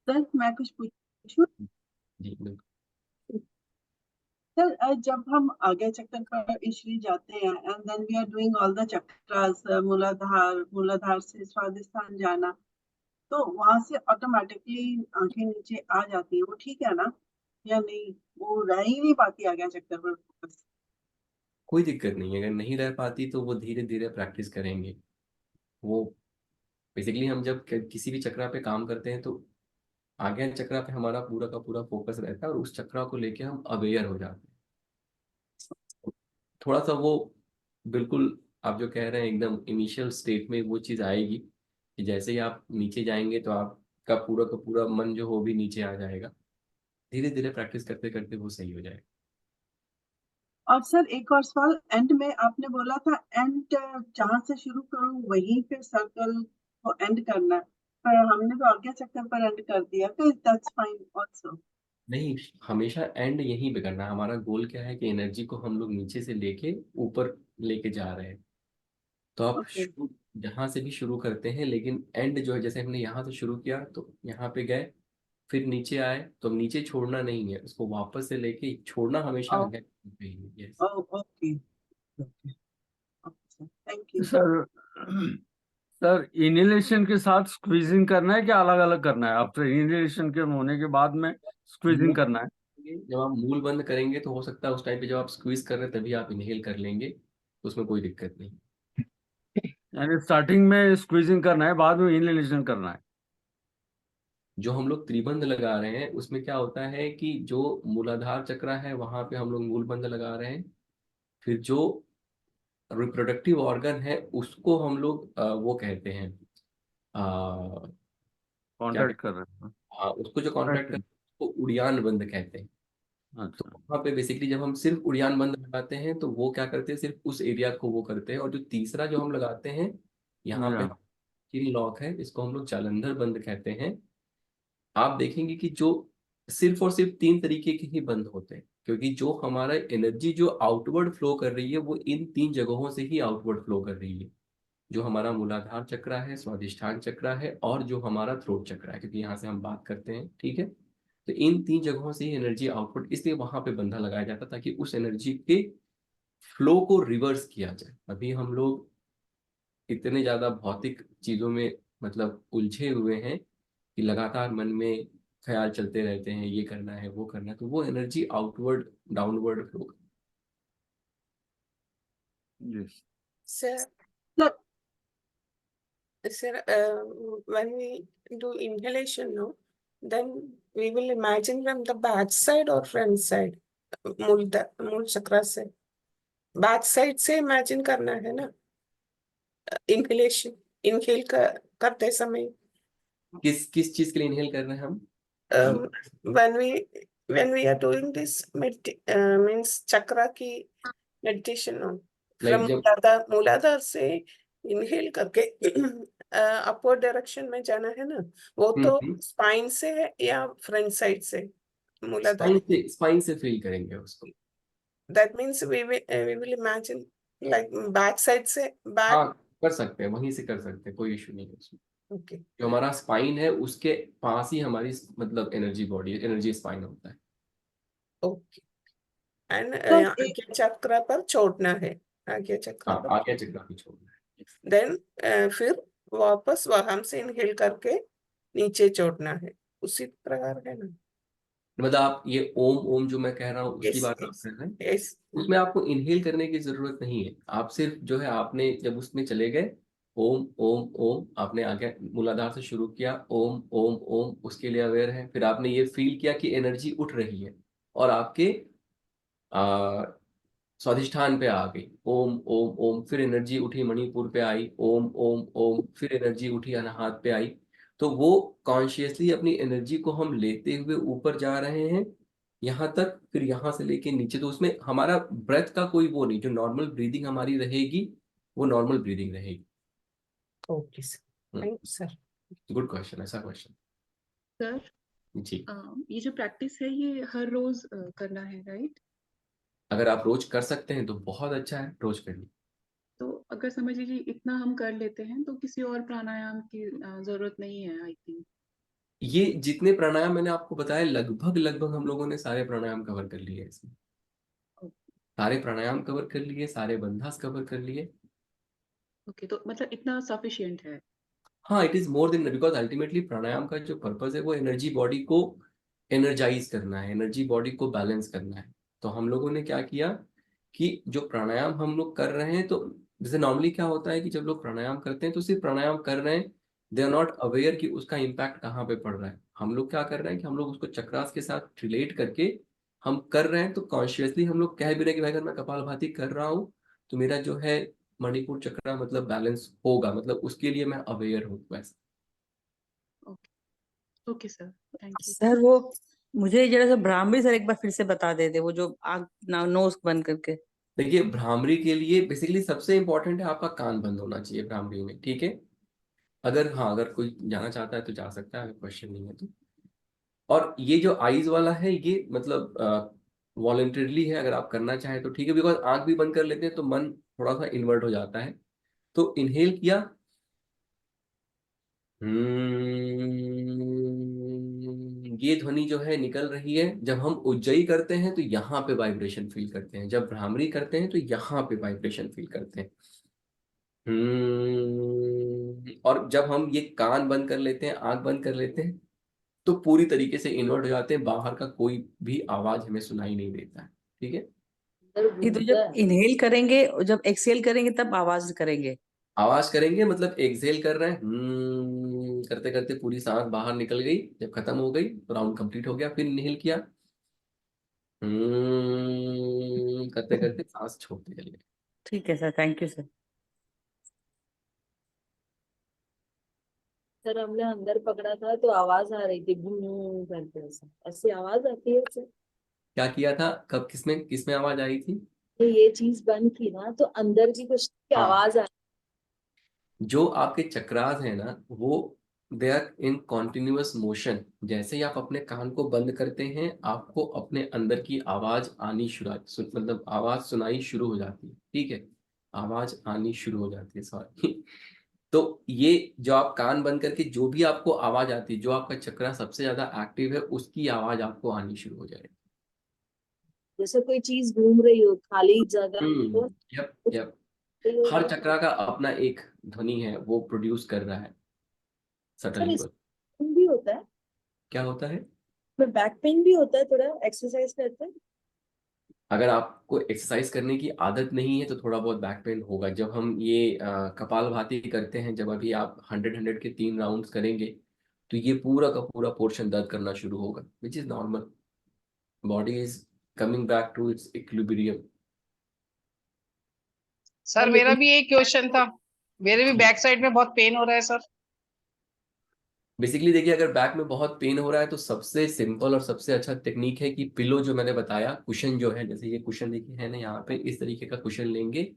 सर मैं कुछ पूछूं? जी बिल्कुल। सर जब हम आगे चक्कर पर इश्री जाते हैं and then we are doing all the chakras, Muladhara से स्वादिष्ठान जाना, तो वहां से ऑटोमेटिकली आंखें नीचे आ जाती है, वो ठीक है ना या नहीं? वो रह ही नहीं पाती आगे चक्कर पर फोकस? कोई दिक्कत नहीं है, अगर नहीं रह पाती तो वो धीरे धीरे प्रैक्टिस करेंगे। वो बेसिकली हम जब किसी भी चक्रा पे काम करते हैं तो आज्ञा चक्रा पे हमारा पूरा का पूरा फोकस रहता है और उस चक्रा को लेके हम अवेयर हो जाते हैं। थोड़ा सा वो बिल्कुल आप जो कह रहे हैं एकदम इनिशियल स्टेट में वो चीज़ आएगी कि जैसे ही आप नीचे जाएंगे तो आपका पूरा का पूरा मन जो हो भी नीचे आ जाएगा। धीरे धीरे प्रैक्टिस करते करते वो सही हो जाएगा। और सर एक और सवाल, एंड में आपने बोला था एंड जहां से शुरू करूं वहीं पे सर्कल को एंड करना है, पर हमने तो आगे चक्कर पर एंड कर दिया, तो दैट्स फाइन आल्सो। नहीं, हमेशा एंड यहीं पे करना है। हमारा गोल क्या है कि एनर्जी को हम लोग नीचे से लेके ऊपर लेके जा रहे हैं। तो आप ओके जहाँ से भी शुरू करते हैं, लेकिन एंड जो है जैसे हमने यहाँ से शुरू किया तो यहाँ पे गए, फिर नीचे आए तो अब नीचे छोड़ना नहीं है, उसको वापस से लेके छोड़ना हमेशा है। Yes. Okay okay, thank you. Sir sir inhalation के साथ स्क्वीजिंग करना है क्या अलग अलग करना है? आफ्टर इनहेलेशन के होने के बाद में स्क्वीजिंग करना है? जब आप मूल बंद करेंगे तो हो सकता है उस टाइम पे जब आप स्क्वीज कर रहे हैं तभी आप इनहेल कर लेंगे, तो उसमें कोई दिक्कत नहीं। यानी स्टार्टिंग में स्क्वीजिंग करना है, बाद में इनहेलेशन करना है? जो हम लोग त्रिबंध लगा रहे हैं उसमें क्या होता है कि जो मूलाधार चक्र है वहां पे हम लोग मूल बंद लगा रहे हैं, फिर जो रिप्रोडक्टिव ऑर्गन है उसको हम लोग वो कहते हैं क्या कॉन्ट्रैक्ट कहते कर रहे हैं? हैं, उसको जो कॉन्ट्रैक्ट करते हैं उसको उड़ियान बंद कहते हैं। तो अच्छा। वहाँ पे बेसिकली जब हम सिर्फ उड़ियान बंद लगाते हैं तो वो क्या करते हैं, सिर्फ उस एरिया को वो करते हैं। और जो तीसरा जो हम लगाते हैं यहाँ पे या चिल लॉक है, इसको हम लोग जालंधर बंद कहते हैं। आप देखेंगे कि जो सिर्फ और सिर्फ 3 तरीके के ही बंद होते हैं, क्योंकि जो हमारा एनर्जी जो आउटवर्ड फ्लो कर रही है वो इन 3 जगहों से ही आउटवर्ड फ्लो कर रही है। जो हमारा मूलाधार चक्र है, स्वादिष्ठान चक्र है और जो हमारा थ्रोट चक्र है, क्योंकि यहाँ से हम बात करते हैं, ठीक है। तो इन 3 जगहों से ही एनर्जी आउटपुट, इसलिए वहां पे बंधा लगाया जाता ताकि उस एनर्जी के फ्लो को रिवर्स किया जाए। अभी हम लोग इतने ज्यादा भौतिक चीजों में मतलब उलझे हुए हैं कि लगातार मन में ख्याल चलते रहते हैं, ये करना है वो करना है, तो वो energy outward downward flow. Yes Sir, sir sir, when we do inhalation, no, then we will imagine from the back side or front side, मूल चक्र से बैक साइड से इमेजिन करना है ना, इनहेलेशन इनहेल का करते समय किस चीज के लिए इनहेल कर रहे हैं हम? when we are doing this means चक्रा की meditation no? Like from जब मूलाधार से इनहेल करके अपवर्ड डायरेक्शन में जाना है ना, वो तो स्पाइन से है या फ्रंट साइड से? मूलाधार स्पाइन से फील करेंगे उसको। that means we will imagine like back side से back. हाँ, कर सकते हैं, वहीं से कर सकते हैं, कोई इशू नहीं है उसमें। Okay. जो हमारा स्पाइन है उसके पास ही हमारी मतलब एनर्जी बॉडी, एनर्जी स्पाइन होता है। Okay. And तो आज्ञा चक्र पर छोड़ना है, आज्ञा चक्र हाँ, पर। आगे चक्रा भी छोड़ना है। Then फिर वापस वहां से इनहेल करके नीचे छोड़ना है, उसी प्रकार है ना? मतलब आप ये ओम ओम जो मैं कह रहा हूँ उसकी Yes, बात yes, कर रहे हैं, yes. उसमें आपको इनहेल करने की जरूरत नहीं है। आप सिर्फ जो है आपने जब उसमें चले गए ओम ओम ओम, आपने आगे मूलाधार से शुरू किया ओम ओम ओम, उसके लिए अवेयर है। फिर आपने ये फील किया कि एनर्जी उठ रही है और आपके स्वाधिष्ठान पे आ गई ओम ओम ओम, फिर एनर्जी उठी मणिपुर पे आई ओम ओम ओम, फिर एनर्जी उठी अनाहत पे आई। तो वो कॉन्शियसली अपनी एनर्जी को हम लेते हुए ऊपर जा रहे हैं यहाँ तक, फिर यहाँ से लेके नीचे। तो उसमें हमारा ब्रेथ का कोई वो नहीं, जो नॉर्मल ब्रीदिंग हमारी रहेगी वो नॉर्मल ब्रीदिंग रहेगी। Okay, sir. Thank you, sir. Good question, ऐसा क्वेश्चन सर जी। ये जो प्रैक्टिस है ये हर रोज करना है, राइट? अगर आप रोज कर सकते हैं तो बहुत अच्छा है, रोज करिए। तो अगर समझ लीजिए इतना हम कर लेते हैं तो किसी और प्राणायाम की जरूरत नहीं है, आई थिंक। ये जितने प्राणायाम मैंने आपको बताया लगभग लगभग हम लोगों ने सारे प्राणायाम कवर कर लिए इसमें। सारे प्राणायाम कवर कर लिए, सारे बंधास कवर कर लिए। ओके, तो मतलब इतना सफिशिएंट है? हाँ, it is more than, because ultimately pranayama का जो पर्पस है वो एनर्जी बॉडी को एनर्जाइज करना है, एनर्जी बॉडी को बैलेंस करना है। तो हम लोगों ने क्या किया कि जो प्राणायाम हम लोग कर रहे हैं, तो जैसे नॉर्मली क्या होता है कि जब लोग प्राणायाम करते हैं तो सिर्फ प्राणायाम कर रहे हैं, दे आर नॉट अवेयर कि उसका इम्पैक्ट कहाँ पे पड़ रहा है। हम लोग क्या कर रहे हैं कि हम लोग उसको चक्रास के साथ रिलेट करके हम कर रहे हैं। तो कॉन्शियसली हम लोग कह भी रहे हैं कि भाई अगर मैं कपालभाति कर रहा हूँ तो मेरा जो है मणिपुर चक्र मतलब बैलेंस होगा, मतलब उसके लिए मैं अवेयर हूँ वैसे। Okay sir, thank you. Sir वो मुझे जरा सा भ्रामरी सर एक बार फिर से बता देते, वो जो आग नोज बंद करके। देखिए, भ्रामरी के लिए बेसिकली सबसे इंपॉर्टेंट है आपका कान बंद होना चाहिए भ्रामरी में, ठीक है? अगर हाँ, अगर कोई जाना चाहता है तो जा सकता है, अगर क्वेश्चन नहीं है तो। और ये जो आईज वाला है ये मतलब वॉलंटरली है, अगर आप करना चाहें तो ठीक है, बिकॉज आंख भी बंद कर लेते हैं तो मन थोड़ा सा इन्वर्ट हो जाता है। तो इनहेल किया, ये ध्वनि जो है निकल रही है। जब हम उज्जयी करते हैं तो यहाँ पे वाइब्रेशन फील करते हैं, जब भ्रामरी करते हैं तो यहाँ पे वाइब्रेशन फील करते हैं। और जब हम ये कान बंद कर लेते हैं, आंख बंद कर लेते हैं, तो पूरी तरीके से इन्वर्ट हो जाते हैं, बाहर का कोई भी आवाज हमें सुनाई नहीं देता है, ठीक है? ये तो जब इनहेल करेंगे और जब एक्सहेल करेंगे तब आवाज करेंगे? आवाज करेंगे मतलब एक्सहेल कर रहे हैं, करते करते पूरी सांस बाहर निकल गई, जब खत्म हो गई तो राउंड कंप्लीट हो गया। फिर इनहेल किया, करते करते सांस छोड़ते चले गए। ठीक है sir, thank you sir. Sir हमने अंदर पकड़ा था तो आवाज आ रही थी भूं करके, ऐसी आवाज आती है सर? क्या किया था, कब, किसमें किसमें आवाज आई थी? तो ये चीज बंद की ना तो अंदर की कुछ हाँ, आवाज आ जो आपके चक्रास है ना वो they are in continuous motion. जैसे ही आप अपने कान को बंद करते हैं आपको अपने अंदर की आवाज आनी मतलब आवाज सुनाई शुरू हो जाती है, ठीक है? आवाज आनी शुरू हो जाती है, सॉरी। तो ये जो आप कान बंद करके जो भी आपको आवाज आती है, जो आपका चक्रा सबसे ज्यादा एक्टिव है उसकी आवाज आपको आनी शुरू हो जाएगी। जैसे कोई चीज घूम रही हो खाली जगह तो यप यप, हर चक्रा का अपना एक ध्वनि है, वो प्रोड्यूस कर रहा है सटल सर लेवल। इसमें भी होता है? क्या होता है? बैक पेन भी होता है थोड़ा एक्सरसाइज करते हैं? अगर आपको एक्सरसाइज करने की आदत नहीं है तो थोड़ा बहुत बैक पेन होगा। जब हम ये कपालभाति करते हैं, जब अभी आप 100 के 3 राउंड्स करेंगे तो ये पूरा का पूरा पोर्शन दर्द करना शुरू होगा, which is normal. Body is coming back to its equilibrium. Sir मेरा भी एक क्वेश्चन था, मेरे भी बैक साइड में बहुत पेन हो रहा है सर। बेसिकली देखिए, अगर बैक में बहुत पेन हो रहा है तो सबसे सिंपल और सबसे अच्छा टेक्निक है कि पिलो जो मैंने बताया, कुशन जो है, जैसे ये कुशन देखिए है ना यहाँ पे, इस तरीके का कुशन लेंगे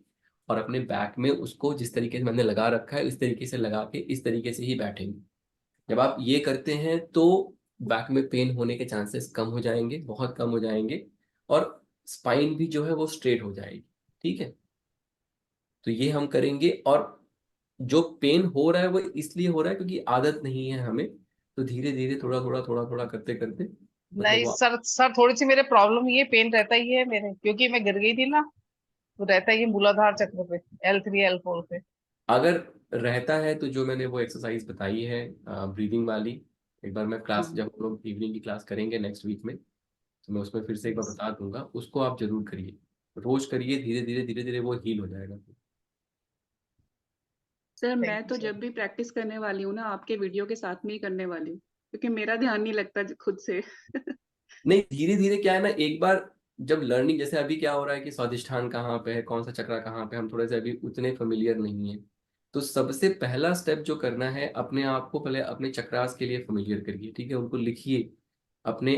और अपने बैक में उसको जिस तरीके से मैंने लगा रखा है इस तरीके से लगा के इस तरीके से ही बैठेंगे। जब आप ये करते हैं तो बैक में पेन होने के चांसेस कम हो जाएंगे, बहुत कम हो जाएंगे, और स्पाइन भी जो है वो स्ट्रेट हो जाएगी। ठीक है, तो ये हम करेंगे। और जो पेन हो रहा है वो इसलिए हो रहा है क्योंकि आदत नहीं है हमें, तो धीरे धीरे थोड़ा थोड़ा थोड़ा थोड़ा करते करते मतलब नहीं वो सर, थोड़ी सी मेरे प्रॉब्लम ये पेन रहता ही है मेरे, क्योंकि मैं गिर गई थी ना, तो रहता ही है मूलाधार चक्र पे, L3 L4 पे। अगर रहता है तो जो मैंने वो एक्सरसाइज बताई है ब्रीदिंग वाली, एक बार मैं क्लास, जब हम लोग इवनिंग की क्लास करेंगे नेक्स्ट वीक में, तो मैं उसमें फिर से एक बार बता दूंगा, उसको आप जरूर करिए, रोज करिए, धीरे धीरे वो हील हो जाएगा। सर थैंक मैं यू तो सर। जब भी प्रैक्टिस करने वाली हूँ ना, आपके वीडियो के साथ में ही करने वाली हूँ, क्योंकि मेरा ध्यान नहीं लगता खुद से। नहीं, धीरे धीरे क्या है ना, एक बार जब लर्निंग, जैसे अभी क्या हो रहा है कि स्वादिष्ठान कहाँ पे है, कौन सा चक्र कहाँ पे, हम थोड़े से अभी उतने फेमिलियर नहीं है, तो सबसे पहला स्टेप जो करना है, अपने आप को पहले अपने चक्रास के लिए फेमिलियर करिए। ठीक है, उनको लिखिए, अपने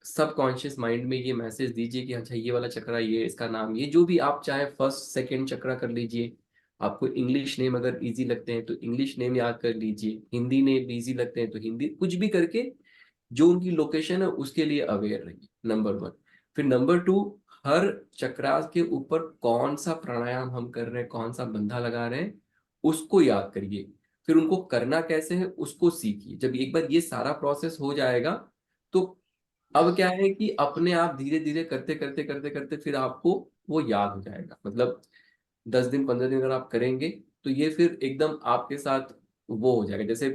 सबकॉन्शियस माइंड में ये मैसेज दीजिए कि अच्छा ये वाला चक्रा, ये इसका नाम, ये जो भी आप चाहे फर्स्ट सेकंड चक्रा कर लीजिए। आपको इंग्लिश नेम अगर इजी लगते हैं तो इंग्लिश नेम याद कर लीजिए, हिंदी नेम इजी लगते हैं तो हिंदी, कुछ भी करके जो उनकी लोकेशन है उसके लिए अवेयर रहिए, नंबर 1। फिर नंबर 2, हर चक्रास के ऊपर कौन सा प्राणायाम हम कर रहे हैं, कौन सा बंधा लगा रहे हैं, उसको याद करिए। फिर उनको करना कैसे है उसको सीखिए। जब एक बार ये सारा प्रोसेस हो जाएगा तो अब क्या है कि अपने आप धीरे धीरे करते करते करते करते फिर आपको वो याद हो जाएगा। मतलब 10 दिन 15 दिन अगर आप करेंगे तो ये फिर एकदम आपके साथ वो हो जाएगा। जैसे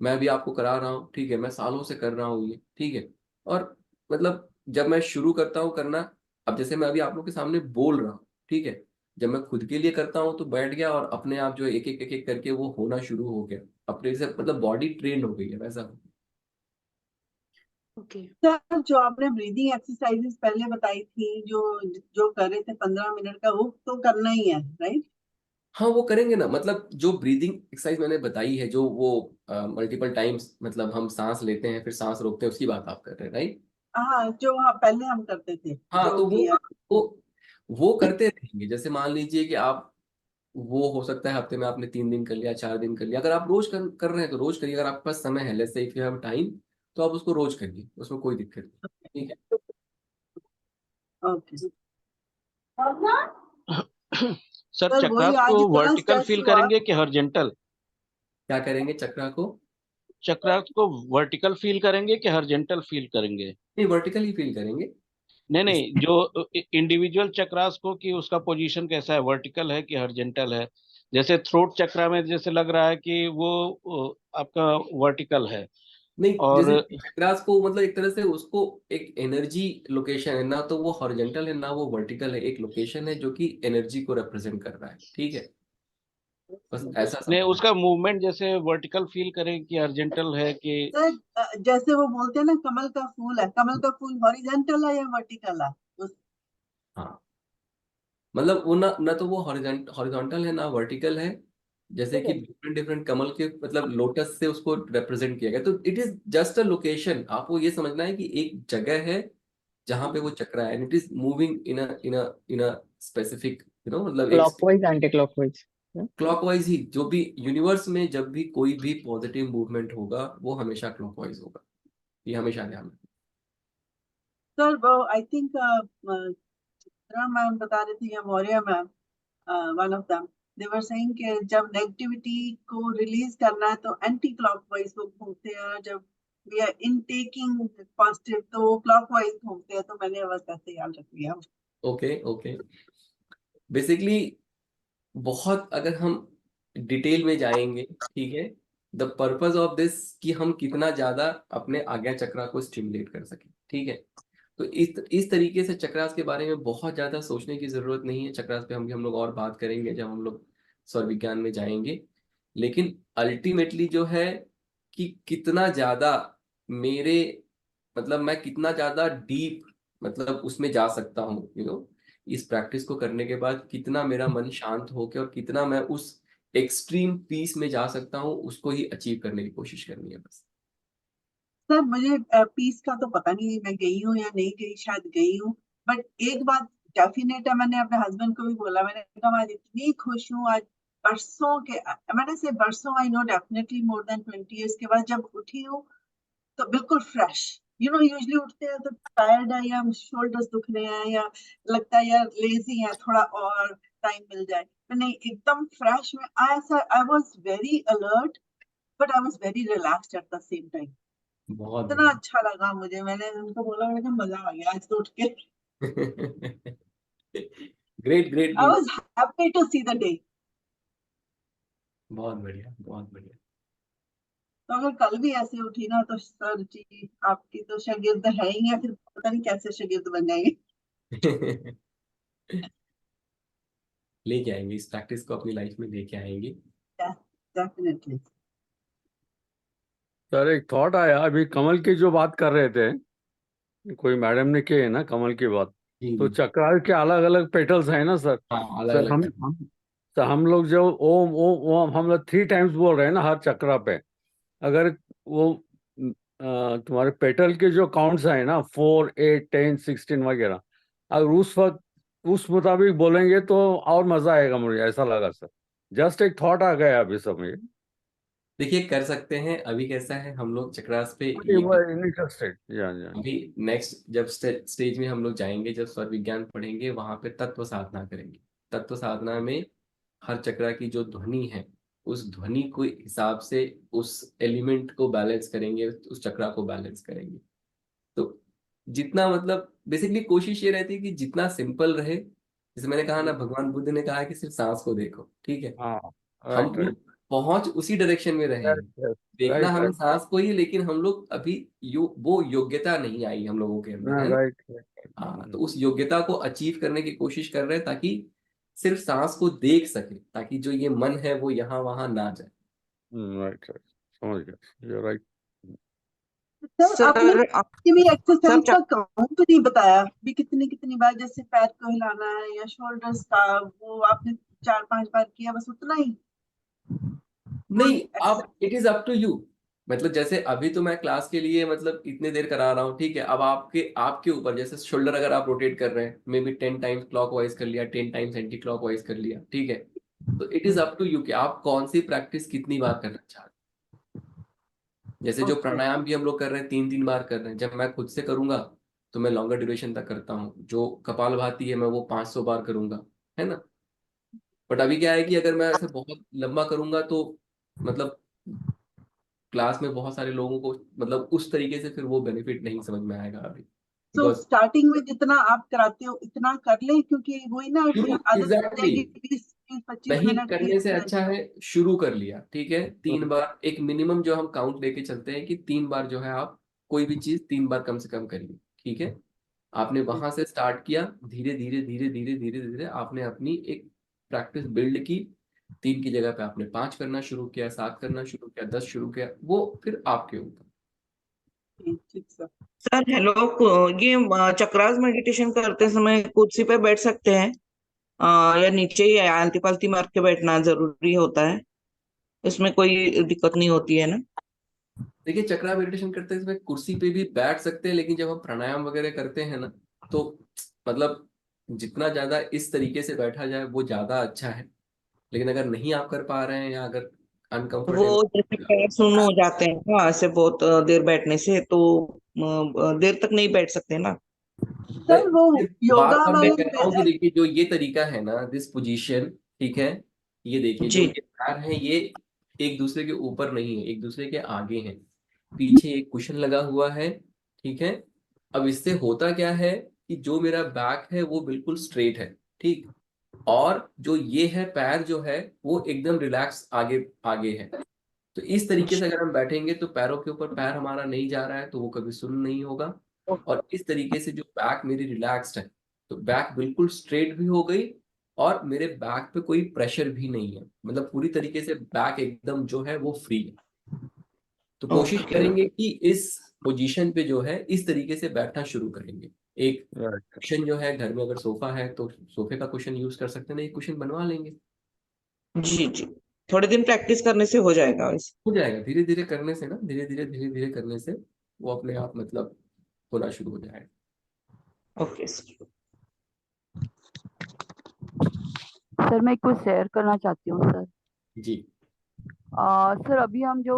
मैं भी आपको करा रहा हूँ, ठीक है, मैं सालों से कर रहा हूँ ये, ठीक है, और मतलब जब मैं शुरू करता हूँ करना, अब जैसे मैं अभी आप लोग के सामने बोल रहा हूँ, ठीक है, जब मैं खुद के लिए करता हूँ तो बैठ गया और अपने आप जो एक एक करके वो होना शुरू हो गया, अपने से मतलब बॉडी ट्रेन हो गई है वैसा। ओके। सर जो आपने ब्रीदिंग एक्सरसाइजेस पहले बताई थी, जो जो कर रहे थे 15 मिनट का, वो तो करना ही है, राइट? हाँ वो करेंगे ना, मतलब जो ब्रीदिंग एक्सरसाइज मैंने बताई है, जो वो मल्टीपल टाइम्स, मतलब हम सांस लेते हैं फिर सांस रोकते हैं, उसकी बात आप कर रहे हैं, राइट? हाँ, जो हाँ पहले हम करते थे, हाँ जो तो किया। वो वो करते रहेंगे। जैसे मान लीजिए कि आप, वो हो सकता है हफ्ते में आपने 3 दिन कर लिया, 4 दिन कर लिया, अगर आप रोज कर रहे हैं तो रोज करिए। अगर आपके पास समय है, let's say if you have time, तो आप उसको रोज करिए, उसमें कोई दिक्कत नहीं। ठीक है, ओके सर सर, वही चक्रास आज को इतना वर्टिकल स्ट्रेस फील हुआ। करेंगे कि हॉरिजॉन्टल? क्या करेंगे चक्रा को? चक्रास को वर्टिकल फील करेंगे कि हॉरिजॉन्टल फील करेंगे? नहीं, वर्टिकल ही फील करेंगे। नहीं इस नहीं, जो इंडिविजुअल चक्रास को, कि उसका पोजीशन कैसा है, वर्टिकल है कि हॉरिजॉन्टल है? जैसे थ्रोट चक्रा में जैसे लग रहा है कि वो आपका वर्टिकल है। नहीं, और जैसे चक्रास को मतलब एक तरह से उसको एक एनर्जी लोकेशन है ना, तो वो हॉरिजॉन्टल है ना वो वर्टिकल है, एक लोकेशन है जो कि एनर्जी को रिप्रेजेंट कर रहा है। ठीक है, बस ऐसा ने समझना। उसका मूवमेंट जैसे वर्टिकल फील करें कि हॉरिजॉन्टल है कि? सर जैसे वो बोलते हैं ना, कमल का फूल है, कमल का फूल हॉरिजॉन्टल है या वर्टिकल है? हाँ, मतलब वो ना ना तो वो हॉरिजॉन्टल है ना वर्टिकल है। जैसे कि डिफरेंट डिफरेंट कमल के मतलब लोटस से उसको रिप्रेजेंट किया गया, तो it is just a location. आपको ये समझना है कि एक जगह है जहां पे वो चक्र है, and it is moving in a specific, मतलब एक क्लॉकवाइज एंटी क्लॉकवाइज। क्लॉकवाइज ही। जो भी यूनिवर्स में जब भी कोई भी पॉजिटिव मूवमेंट होगा वो हमेशा क्लॉकवाइज होगा, ये हमेशा ध्यान रखना। सर वो आई थिंक मैम बता रही थी, या Maurya ma'am, one of them, they were saying कि जब नेगेटिविटी को रिलीज करना है तो एंटी क्लॉकवाइज वो घूमते हैं, जब वी आर इनटेकिंग पॉजिटिव तो वो क्लॉकवाइज घूमते हैं, तो मैंने बस ऐसे याद रख लिया। ओके ओके, बेसिकली बहुत अगर हम डिटेल में जाएंगे, ठीक है, द पर्पस ऑफ दिस कि हम कितना ज्यादा अपने आज्ञा चक्रा को स्टिमुलेट कर सकें। ठीक है, तो इस तरीके से चक्रास के बारे में बहुत ज्यादा सोचने की जरूरत नहीं है। चक्रास पे हम लोग और बात करेंगे जब हम लोग स्वर विज्ञान में जाएंगे। लेकिन अल्टीमेटली जो है कि कितना ज्यादा मेरे, मतलब मैं कितना ज्यादा डीप मतलब उसमें जा सकता हूँ, इस प्रैक्टिस को करने के बाद कितना मेरा मन शांत होकर और कितना मैं उस एक्सट्रीम पीस में जा सकता हूँ उसको ही अचीव करने की कोशिश करनी है बस। सर मुझे पीस का तो पता नहीं मैं गई हूँ या नहीं गई, शायद गई हूँ, बट एक बात डेफिनेट है, मैंने अपने हस्बैंड को भी बोला, मैंने कहा आज इतनी खुश हूँ, आज बरसों के, मैंने से बरसों, I know definitely more than 20 years के बाद जब उठी हूँ तो बिल्कुल फ्रेश। यू नो यूजली उठते हैं तो टायर्ड है या शोल्डर्स दुख रहे हैं या लगता है यार लेजी है, थोड़ा और टाइम मिल जाए, तो नहीं, एकदम फ्रेश में I was very alert, but I was very relaxed at the same time. बहुत इतना अच्छा लगा मुझे, मैंने उनको बोला, मैंने कहा मजा आ गया आज तो उठ के। Great great I good. Was happy to see the day. बहुत बढ़िया बहुत बढ़िया। तो अगर कल भी ऐसे उठी ना तो सर जी आपकी तो शागिर्द है ही, या फिर पता नहीं कैसे शागिर्द बन जाएंगे। लेके आएंगे इस प्रैक्टिस को अपनी लाइफ में, लेके आएंगे। डेफिनेटली। सर एक थॉट आया, अभी कमल की जो बात कर रहे थे, कोई मैडम ने की है ना कमल की बात, जी तो जी। चक्रार के अलग अलग पेटल्स हैं ना सर। हाँ अलग सर अलग। हम लोग जो ओम ओम ओम हम लोग 3 times बोल रहे हैं ना हर चक्रा पे, अगर वो तुम्हारे पेटल के जो काउंट्स हैं ना 4, 8, 10, 16 वगैरह, अगर उस वक्त उस मुताबिक बोलेंगे तो और मजा आएगा, मुझे ऐसा लगा सर। जस्ट एक थॉट आ गया अभी समय। देखिए कर सकते हैं। अभी कैसा है हम लोग चक्रास पे ये इंटरेस्टेड अभी नेक्स्ट जब स्टेज में हम लोग जाएंगे, जब स्वर विज्ञान पढ़ेंगे वहां पे तत्व साधना करेंगे। तत्व साधना में हर चक्रा की जो ध्वनि है उस ध्वनि के हिसाब से उस एलिमेंट को बैलेंस करेंगे, उस चक्रा को बैलेंस करेंगे। तो जितना मतलब बेसिकली कोशिश ये रहती है कि जितना सिंपल रहे। जैसे मैंने कहा ना, भगवान बुद्ध ने कहा है कि सिर्फ सांस को देखो, ठीक है। हाँ हम राइट लोग पहुंच उसी डायरेक्शन में रहे हैं, राइट देखना राइट हमें राइट सांस को ही, लेकिन हम लोग अभी वो योग्यता नहीं आई हम लोगों के अंदर, है ना। राइट हाँ, तो उस योग्यता को अचीव करने की कोशिश कर रहे हैं ताकि सिर्फ सांस को देख सके, ताकि जो ये मन है वो यहाँ वहां ना जाए। राइट राइट समझ गया, राइट। सर आपने सर किसी भी एक्सरसाइज सर का काउंट नहीं बताया भी, कितनी कितनी बार, जैसे पैर को हिलाना है या शोल्डर्स का, वो आपने 4-5 बार किया बस उतना ही? कोई नहीं, अब it is up to you. मतलब जैसे अभी तो मैं क्लास के लिए मतलब इतने देर करा रहा हूँ, ठीक है। अब आपके आपके ऊपर, जैसे शोल्डर अगर आप रोटेट कर रहे हैं, मे बी 10 times क्लॉकवाइज कर लिया, 10 times एंटी क्लॉकवाइज कर लिया, ठीक है। तो it is up to you कि आप कौन सी प्रैक्टिस कितनी बार करना चाहते हैं। जैसे जो ओके। प्राणायाम भी हम लोग कर रहे हैं 3-3 बार कर रहे हैं। जब मैं खुद से करूंगा तो मैं लॉन्गर ड्यूरेशन तक करता हूँ। जो कपालभाति है मैं वो 500 बार करूंगा, है ना। बट अभी क्या है कि अगर मैं ऐसे बहुत लंबा करूंगा तो मतलब क्लास में बहुत सारे लोगों को मतलब उस तरीके से फिर वो बेनिफिट नहीं समझ में आएगा अभी, तो बिकॉज स्टार्टिंग में जितना आप कराते हो इतना कर ले, क्योंकि वही ना शुरू आदत हो एग्जैक्टली जाएगी 20-25 नहीं मिनट की। करने से अच्छा है शुरू कर लिया, ठीक है। 3 बार एक मिनिमम जो हम काउंट लेके चलते हैं कि 3 बार जो है आप कोई भी चीज 3 बार कम से कम करिए, ठीक है। आपने वहां से स्टार्ट किया, धीरे धीरे धीरे धीरे धीरे धीरे आपने अपनी एक प्रैक्टिस बिल्ड की। 3 की जगह पे आपने 5 करना शुरू किया, 7 करना शुरू किया, 10 शुरू किया, वो फिर आपके ऊपर। ठीक सर। सर हेलो, ये चक्रास मेडिटेशन करते समय कुर्सी पे बैठ सकते हैं या नीचे ही आलती पालती मार के बैठना जरूरी होता है? इसमें कोई दिक्कत नहीं होती है ना? देखिए चक्रा मेडिटेशन करते समय कुर्सी पे भी बैठ सकते हैं, लेकिन जब हम प्राणायाम वगैरह करते हैं ना तो मतलब जितना ज्यादा इस तरीके से बैठा जाए वो ज्यादा अच्छा है। लेकिन अगर नहीं आप कर पा रहे हैं या अगर वो जैसे अनकंफर्टेबल, पैर सुन्न हो जाते हैं ना ऐसे बहुत देर बैठने से, तो देर तक नहीं बैठ सकते ना? सर वो योगा बात हम मैं कह रहा हूँ कि वाले देखिए जो ये तरीका है ना, दिस पोजीशन, ठीक है। ये देखिए जो जी। ये पैर हैं ये एक दूसरे के ऊपर नहीं है, एक दूसरे के आगे हैं। पीछे एक कुशन लगा हुआ है, ठीक है। अब इससे होता क्या है कि जो मेरा बैक है वो बिल्कुल स्ट्रेट है, ठीक। और जो ये है पैर जो है वो एकदम रिलैक्स आगे आगे है। तो इस तरीके से अगर हम बैठेंगे तो पैरों के ऊपर पैर हमारा नहीं जा रहा है तो वो कभी सुन्न नहीं होगा। और इस तरीके से जो बैक मेरी रिलैक्स्ड है तो बैक बिल्कुल स्ट्रेट भी हो गई और मेरे बैक पे कोई प्रेशर भी नहीं है, मतलब पूरी तरीके से बैक एकदम जो है वो फ्री है। तो कोशिश ओके। करेंगे कि इस पोजीशन पे जो है इस तरीके से बैठना शुरू करेंगे। एक राइट कुशन जो है घर में अगर सोफा है तो सोफे का कुशन यूज कर सकते हैं, एक कुशन बनवा लेंगे। जी जी। थोड़े दिन प्रैक्टिस करने से हो जाएगा वैसे। हो जाएगा, धीरे धीरे करने से ना, धीरे धीरे करने से वो अपने आप मतलब होना शुरू हो जाएगा। Okay sir. सर मैं कुछ शेयर करना चाहती हूँ सर। जी। सर अभी हम जो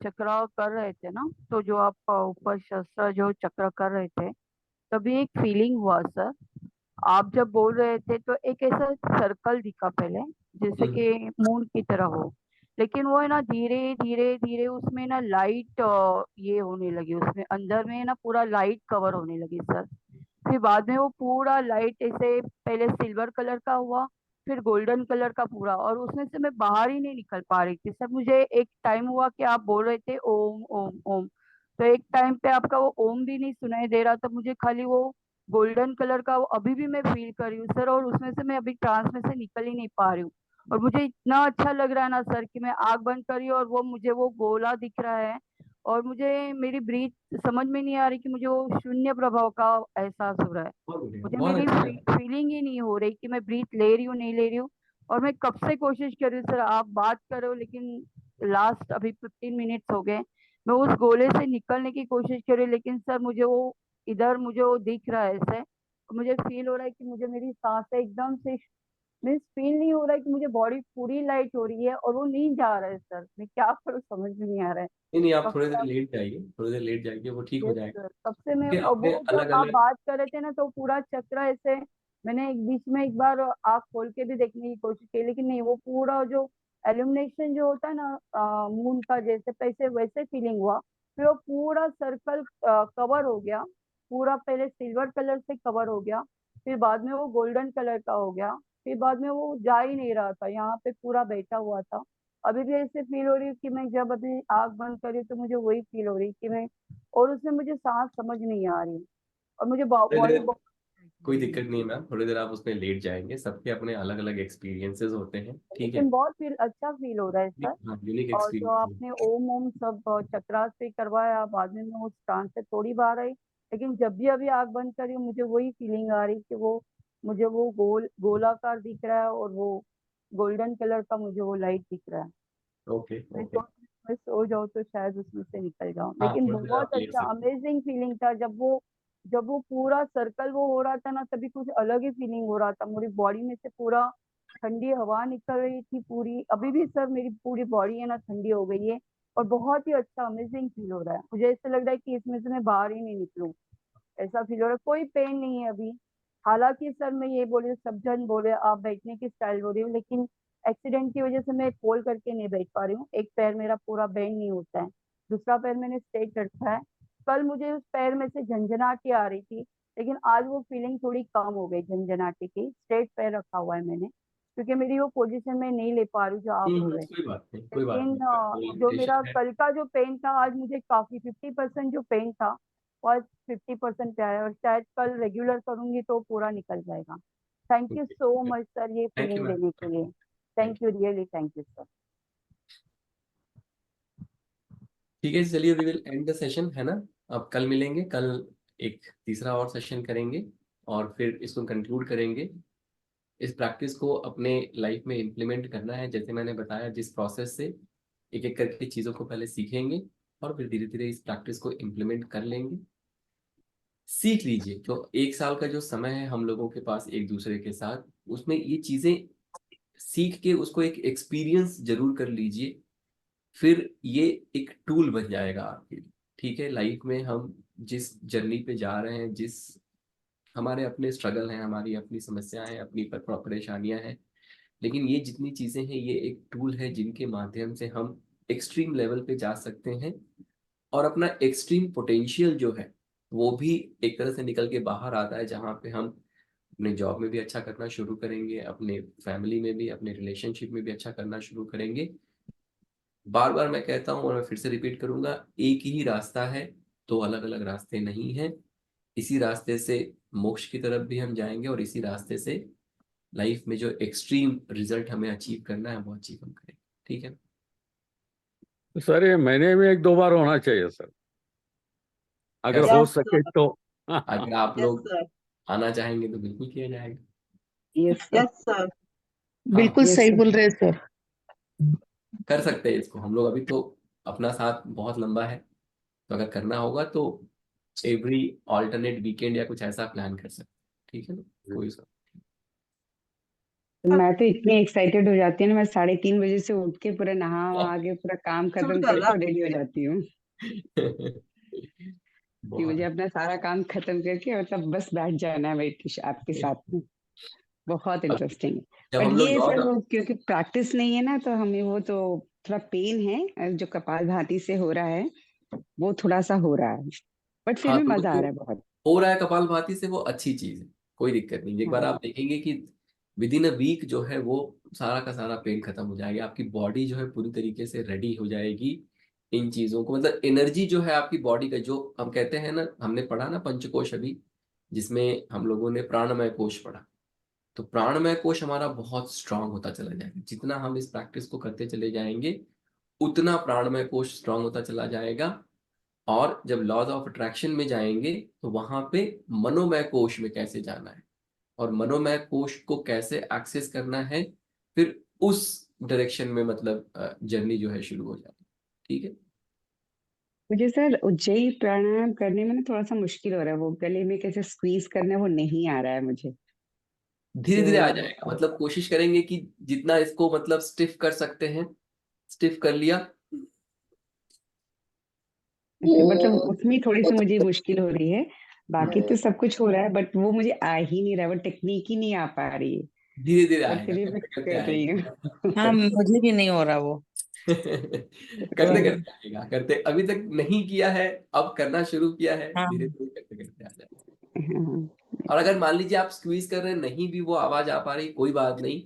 चक्र कर रहे थे ना, तो जो आप ऊपर शस्त्र जो चक्र कर रहे थे, तभी एक फीलिंग हुआ सर। आप जब बोल रहे थे तो एक ऐसा सर्कल दिखा पहले, जैसे कि मून की तरह हो, लेकिन वो है ना धीरे धीरे धीरे उसमें ना लाइट ये होने लगी, उसमें अंदर में ना पूरा लाइट कवर होने लगी सर। फिर बाद में वो पूरा लाइट ऐसे पहले सिल्वर कलर का हुआ, फिर गोल्डन कलर का पूरा, और उसमें से मैं बाहर ही नहीं निकल पा रही थी सर। मुझे एक टाइम हुआ कि आप बोल रहे थे ओम ओम ओम, तो एक टाइम पे आपका वो ओम भी नहीं सुनाई दे रहा था मुझे, खाली वो गोल्डन कलर का वो अभी भी मैं फील कर रही हूँ सर, और उसमें से मैं अभी ट्रांस में से निकल ही नहीं पा रही हूँ। और मुझे इतना अच्छा लग रहा है ना सर कि मैं आंख बंद करी और वो मुझे वो गोला दिख रहा है, और मुझे मेरी ब्रीथ समझ में नहीं आ रही कि मुझे वो शून्य प्रभाव का एहसास हो रहा है। मुझे बहुत मेरी अच्छा है। फीलिंग ही नहीं हो रही कि मैं ब्रीथ ले रही हूँ नहीं ले रही हूँ। और मैं कब से कोशिश कर रही हूँ सर, आप बात करो, लेकिन लास्ट अभी 15 मिनट्स हो गए, मैं उस गोले से निकलने की कोशिश कर रही हूँ, लेकिन सर मुझे वो इधर मुझे वो दिख रहा है ऐसे, मुझे फील हो रहा है कि मुझे मेरी सांसें एकदम से मीन्स फील नहीं हो रहा है कि मुझे बॉडी पूरी लाइट हो रही है, और वो नहीं जा रहा है सर। मैं क्या करूँ समझ में नहीं आ रहा है। नहीं नहीं, आप कब थोड़ी से देर आप लेट जाइए, थोड़ी देर लेट जाइए, वो ठीक हो यस जाएगा। सर, कब से मैं फिर अपने वो जो अलग आप अलग। बात कर रहे थे ना, तो पूरा चक्र ऐसे मैंने एक बीच में एक बार आँख खोल के भी देखने की कोशिश की, लेकिन नहीं, वो पूरा जो एल्यूमिनेशन जो होता है ना मून का जैसे पैसे वैसे फीलिंग हुआ। फिर वो पूरा सर्कल कवर हो गया, पूरा पहले सिल्वर कलर से कवर हो गया, फिर बाद में वो गोल्डन कलर का हो गया, फिर बाद में वो जा ही नहीं रहा था, यहाँ पे पूरा बैठा हुआ था। अभी भी ऐसे फील हो रही है कि मैं जब अभी आंख बंद करी तो मुझे वही फील हो रही है कि मैं, और उसमें मुझे सांस समझ नहीं आ रही, और मुझे थोड़ी बॉडी देर कोई दिक्कत नहीं है मैम, थोड़ी देर आप उसमें लेट जाएंगे, सबके अपने अलग अलग एक्सपीरियंसेस होते हैं, ठीक है। लेकिन बहुत फील अच्छा फील हो रहा है सर। हाँ, यूनिक और जो एक्सपीरियंस। आपने ओम ओम सब चक्रास पे करवाया, बाद में मैं उस ट्रांस से थोड़ी बाहर आई, लेकिन जब भी अभी आंख बंद करी हूँ, मुझे वही फीलिंग आ रही कि वो मुझे वो गोलाकार दिख रहा है, और वो गोल्डन कलर का मुझे वो लाइट दिख रहा है। ओके मैं ओके। तो मैं सो जाऊँ तो शायद उसमें से निकल जाऊं, हाँ, लेकिन थोड़ी देर आप बहुत लेट अच्छा सकते हैं। अमेजिंग फीलिंग था जब वो पूरा सर्कल वो हो रहा था ना, तभी कुछ अलग ही फीलिंग हो रहा था। मेरी बॉडी में से पूरा ठंडी हवा निकल रही थी पूरी, अभी भी सर मेरी पूरी बॉडी है ना ठंडी हो गई है, और बहुत ही अच्छा अमेजिंग फील हो रहा है। मुझे ऐसा लग रहा है कि इसमें से मैं बाहर ही नहीं निकलूं, ऐसा फील हो रहा है। कोई पेन नहीं है अभी। हालांकि सर मैं ये बोल रही हूँ, सब जन बोले आप बैठने की स्टाइल बोल रही हूँ, लेकिन एक्सीडेंट की वजह से मैं खोल करके नहीं बैठ पा रही हूँ। एक पैर मेरा पूरा बेंड नहीं होता है, दूसरा पैर मैंने स्ट्रेट रखा है। कल मुझे उस पैर में से झंझनाहट आ रही थी, लेकिन आज वो फीलिंग थोड़ी कम हो गई झंझनाहट की। स्ट्रेट पैर रखा हुआ है मैंने, क्योंकि मेरी वो पोजीशन में नहीं ले पा रही हूँ जो आप बोल रहे हैं। कोई बात नहीं, कोई बात लेकिन नहीं, जो मेरा लिमिटेशन है। कल का जो पेन था, आज मुझे काफी 50% जो पेन था वो आज 50% पे आया, और शायद कल रेगुलर करूंगी तो पूरा निकल जाएगा। Thank you so much sir ये थैंक यू फीलिंग मैम। देने के लिए। Thank thank you, really thank you sir. ठीक है, चलिए we will end the session, है ना। अब कल मिलेंगे, कल एक तीसरा और सेशन करेंगे, और फिर इसको कंक्लूड करेंगे। इस प्रैक्टिस को अपने लाइफ में इम्प्लीमेंट करना है, जैसे मैंने बताया, जिस प्रोसेस से एक एक करके चीज़ों को पहले सीखेंगे, और फिर धीरे धीरे इस प्रैक्टिस को इम्प्लीमेंट कर लेंगे। सीख लीजिए, जो एक साल का जो समय है हम लोगों के पास एक दूसरे के साथ, उसमें ये चीज़ें सीख के उसको एक एक्सपीरियंस जरूर कर लीजिए। फिर ये एक टूल बन जाएगा आपके लिए, ठीक है। लाइफ में हम जिस जर्नी पे जा रहे हैं, जिस हमारे अपने स्ट्रगल हैं, हमारी अपनी समस्याएं हैं, अपनी परेशानियां हैं, लेकिन ये जितनी चीजें हैं, ये एक टूल है जिनके माध्यम से हम एक्सट्रीम लेवल पे जा सकते हैं, और अपना एक्सट्रीम पोटेंशियल जो है वो भी एक तरह से निकल के बाहर आता है, जहाँ पे हम अपने जॉब में भी अच्छा करना शुरू करेंगे, अपने फैमिली में भी, अपने रिलेशनशिप में भी अच्छा करना शुरू करेंगे। बार बार मैं कहता हूँ और मैं फिर से रिपीट करूंगा, एक ही रास्ता है, दो अलग अलग रास्ते नहीं हैं। इसी रास्ते से मोक्ष की तरफ भी हम जाएंगे, और इसी रास्ते से लाइफ में जो एक्सट्रीम रिजल्ट हमें अचीव करना है वो अचीव हम करेंगे, ठीक है। सर ये महीने में 1-2 बार होना चाहिए सर, अगर ऐसा हो यस सके सर, तो। अगर आप यस लोग सर, आना चाहेंगे तो बिल्कुल किया जाएगा। यस सर, यस सर, हाँ, बिल्कुल यस सही सर। बोल रहे हैं सर। कर सकते हैं इसको हम लोग। अभी तो अपना साथ बहुत लंबा है, तो अगर करना होगा तो एवरी ऑल्टरनेट वीकेंड या कुछ ऐसा प्लान कर सकते हैं, ठीक है ना? कोई सा मैं तो इतनी एक्साइटेड हो जाती हूँ ना, मैं 3:30 बजे से उठ के पूरा नहा वहा के पूरा काम शूट खत्म कर रहा करके रेडी हो जाती हूँ कि मुझे बहुत अपना सारा काम खत्म करके मतलब बस बैठ जाना है वही आपके साथ में। बहुत अब इंटरेस्टिंग है। जब बट हम लोग ये लॉ सर वो क्योंकि प्रैक्टिस नहीं है ना, तो हमें वो तो थोड़ा पेन है जो कपालभाति से हो रहा है, वो थोड़ा सा हो रहा है, बट फिर हाँ, भी तो वो मजा आ जो रहा है बहुत। हो रहा है कपालभाति से वो अच्छी चीज है, कोई दिक्कत नहीं। एक बार हाँ आप देखेंगे कि विद इन अ वीक जो है वो सारा का सारा पेन खत्म हो जाएगा, आपकी बॉडी जो है पूरी तरीके से रेडी हो जाएगी इन चीजों को। मतलब एनर्जी जो है आपकी बॉडी का, जो हम कहते हैं ना, हमने पढ़ा ना पंचकोश अभी, जिसमें हम लोगों ने प्राणमय कोश पढ़ा। तो प्राणमय कोश हमारा बहुत स्ट्रांग होता चला जाएगा, जितना हम इस प्रैक्टिस को करते चले जाएंगे उतना प्राणमय कोश स्ट्रांग होता चला जाएगा। और जब लॉज ऑफ अट्रैक्शन में जाएंगे तो वहां पे मनोमय कोश में कैसे जाना है और मनोमय कोश को कैसे एक्सेस करना है, फिर उस डायरेक्शन में मतलब जर्नी जो है शुरू हो जाती है, ठीक है? मुझे सर उज्जयी प्राणायाम करने में ना थोड़ा सा मुश्किल हो रहा है, वो गले में कैसे स्क्वीज करना है वो नहीं आ रहा है मुझे। धीरे धीरे आ तो जाएगा। मतलब कोशिश करेंगे कि जितना इसको मतलब स्टिफ कर सकते हैं, स्टिफ कर लिया। मतलब उसमें थोड़ी सी मुझे मुश्किल हो रही है, बाकी तो सब कुछ हो रहा है, बट वो मुझे आ ही नहीं रहा, वो टेक्निक ही नहीं आ पा रही है। धीरे धीरे बट आएगा, फिर भी मैं करते करते कर रही आएगा। हूँ हाँ, मुझे भी नहीं हो रहा वो। करते करते आएगा, करते अभी तक नहीं किया है, अब करना शुरू किया है, हाँ धीरे धीरे करते करते आ जाएगा। हाँ, और अगर मान लीजिए आप स्क्वीज कर रहे हैं, नहीं भी वो आवाज आ पा रही, कोई बात नहीं।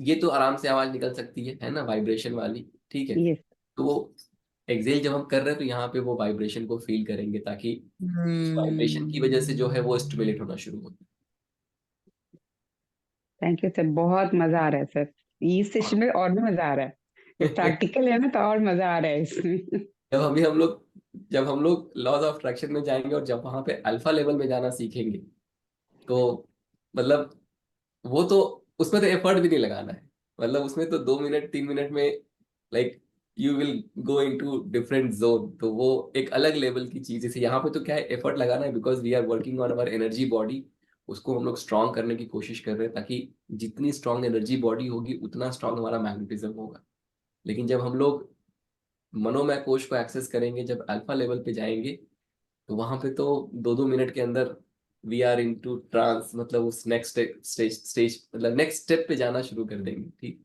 ये तो आराम से आवाज निकल सकती है ना, वाइब्रेशन वाली, ठीक है? ये तो वो एक्सेल जब हम कर रहे हैं तो यहाँ पे वो वाइब्रेशन को फील करेंगे, ताकि उस वाइब्रेशन की वजह से जो है वो स्टिमुलेट होना शुरू हो। थैंक यू सर, बहुत मजा आ रहा है सर, इस सेशन में और भी मजा आ रहा है, प्रैक्टिकल है ना तो और मजा आ रहा है इसमें जब हम लोग लॉज ऑफ अट्रैक्शन में जाएंगे और जब वहां पे अल्फा लेवल में जाना सीखेंगे, तो मतलब वो तो उसमें तो एफर्ट भी नहीं लगाना है। मतलब उसमें तो 2 मिनट 3 मिनट में like you will go into different zone. तो वो एक अलग लेवल की चीज है। यहाँ पे तो क्या है, एफर्ट लगाना है, because we are working on our energy body. उसको हम लोग स्ट्रांग करने की कोशिश कर रहे हैं, ताकि जितनी स्ट्रांग एनर्जी बॉडी होगी उतना स्ट्रांग हमारा मैग्नेटिज्म होगा। लेकिन जब हम लोग मनोमय कोश को एक्सेस करेंगे, जब अल्फा लेवल पे जाएंगे, तो वहां पे तो 2-2 मिनट के अंदर वी आर इनटू ट्रांस, मतलब उस नेक्स्ट स्टेज मतलब नेक्स्ट स्टेप पे जाना शुरू कर देंगे, ठीक?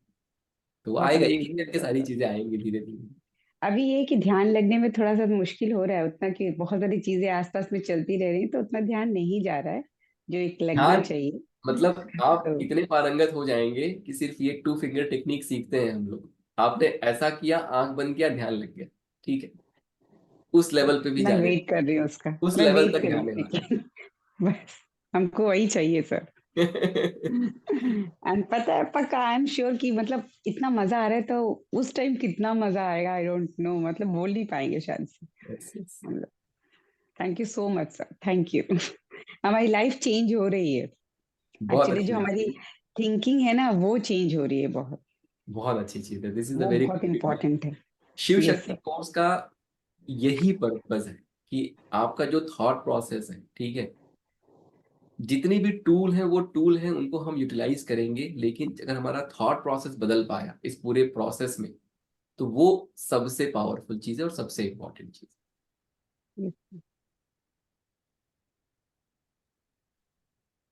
तो वो बहुत आएगा, एक एक अमेजिंग करके सारी चीजें आएंगी धीरे धीरे। अभी ये कि ध्यान लगने में थोड़ा सा मुश्किल हो रहा है उतना, कि बहुत सारी चीजें आसपास में चलती रह रही हैं, तो उतना ध्यान नहीं जा रहा है जो एक लगना ध्यान चाहिए। मतलब आप तो इतने पारंगत हो जाएंगे कि सिर्फ ये 2 फिंगर टेक्निक सीखते हैं हम लोग। आपने ऐसा किया, आंख बंद किया, ध्यान लग गया, ठीक है? उस लेवल पे भी मैं जाने, वेट कर रही हूँ उसका, उस मैं लेवल वेट तक कर रही जाने हूँ वाला लेकिन बस हमको वही चाहिए सर। एंड पता है पक्का, आई एम श्योर कि मतलब इतना मजा आ रहा है, तो उस टाइम कितना मजा आएगा आई डोंट नो, मतलब बोल नहीं पाएंगे शायद से है। हम लोग। Thank you so much sir, thank you हमारी लाइफ चेंज हो रही है बहुत एक्चुअली, जो अच्छी हमारी थिंकिंग है ना वो चेंज हो रही है बहुत, बहुत अच्छी चीज है। दिस इज द वो वेरी बहुत गुड पॉइंट। इम्पोर्टेंट है। शिव यस शक्ति सर। कोर्स का यही पर्पस है कि आपका जो थॉट प्रोसेस है, ठीक है, जितनी भी टूल है वो टूल है, उनको हम यूटिलाइज करेंगे। लेकिन अगर हमारा थॉट प्रोसेस बदल पाया इस पूरे प्रोसेस में, तो वो सबसे पावरफुल चीज है और सबसे इंपॉर्टेंट चीज।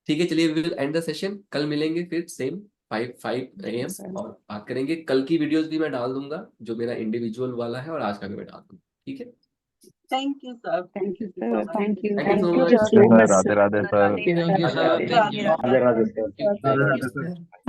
ठीक है, चलिए, we will end the session. कल मिलेंगे फिर सेम 5 AM और बात करेंगे। कल की वीडियोस भी मैं डाल दूंगा, जो मेरा इंडिविजुअल वाला है, और आज का भी मैं डाल दूंगा, ठीक है? Thank you sir, thank you so sir, much. Thank you, thank you thank so you much. Sir Radhe Radhe sir Radhe Radhe Radhe sir, Radhe. Radhe Radhe Radhe sir. Radhe. Thank you. Thank you, sir.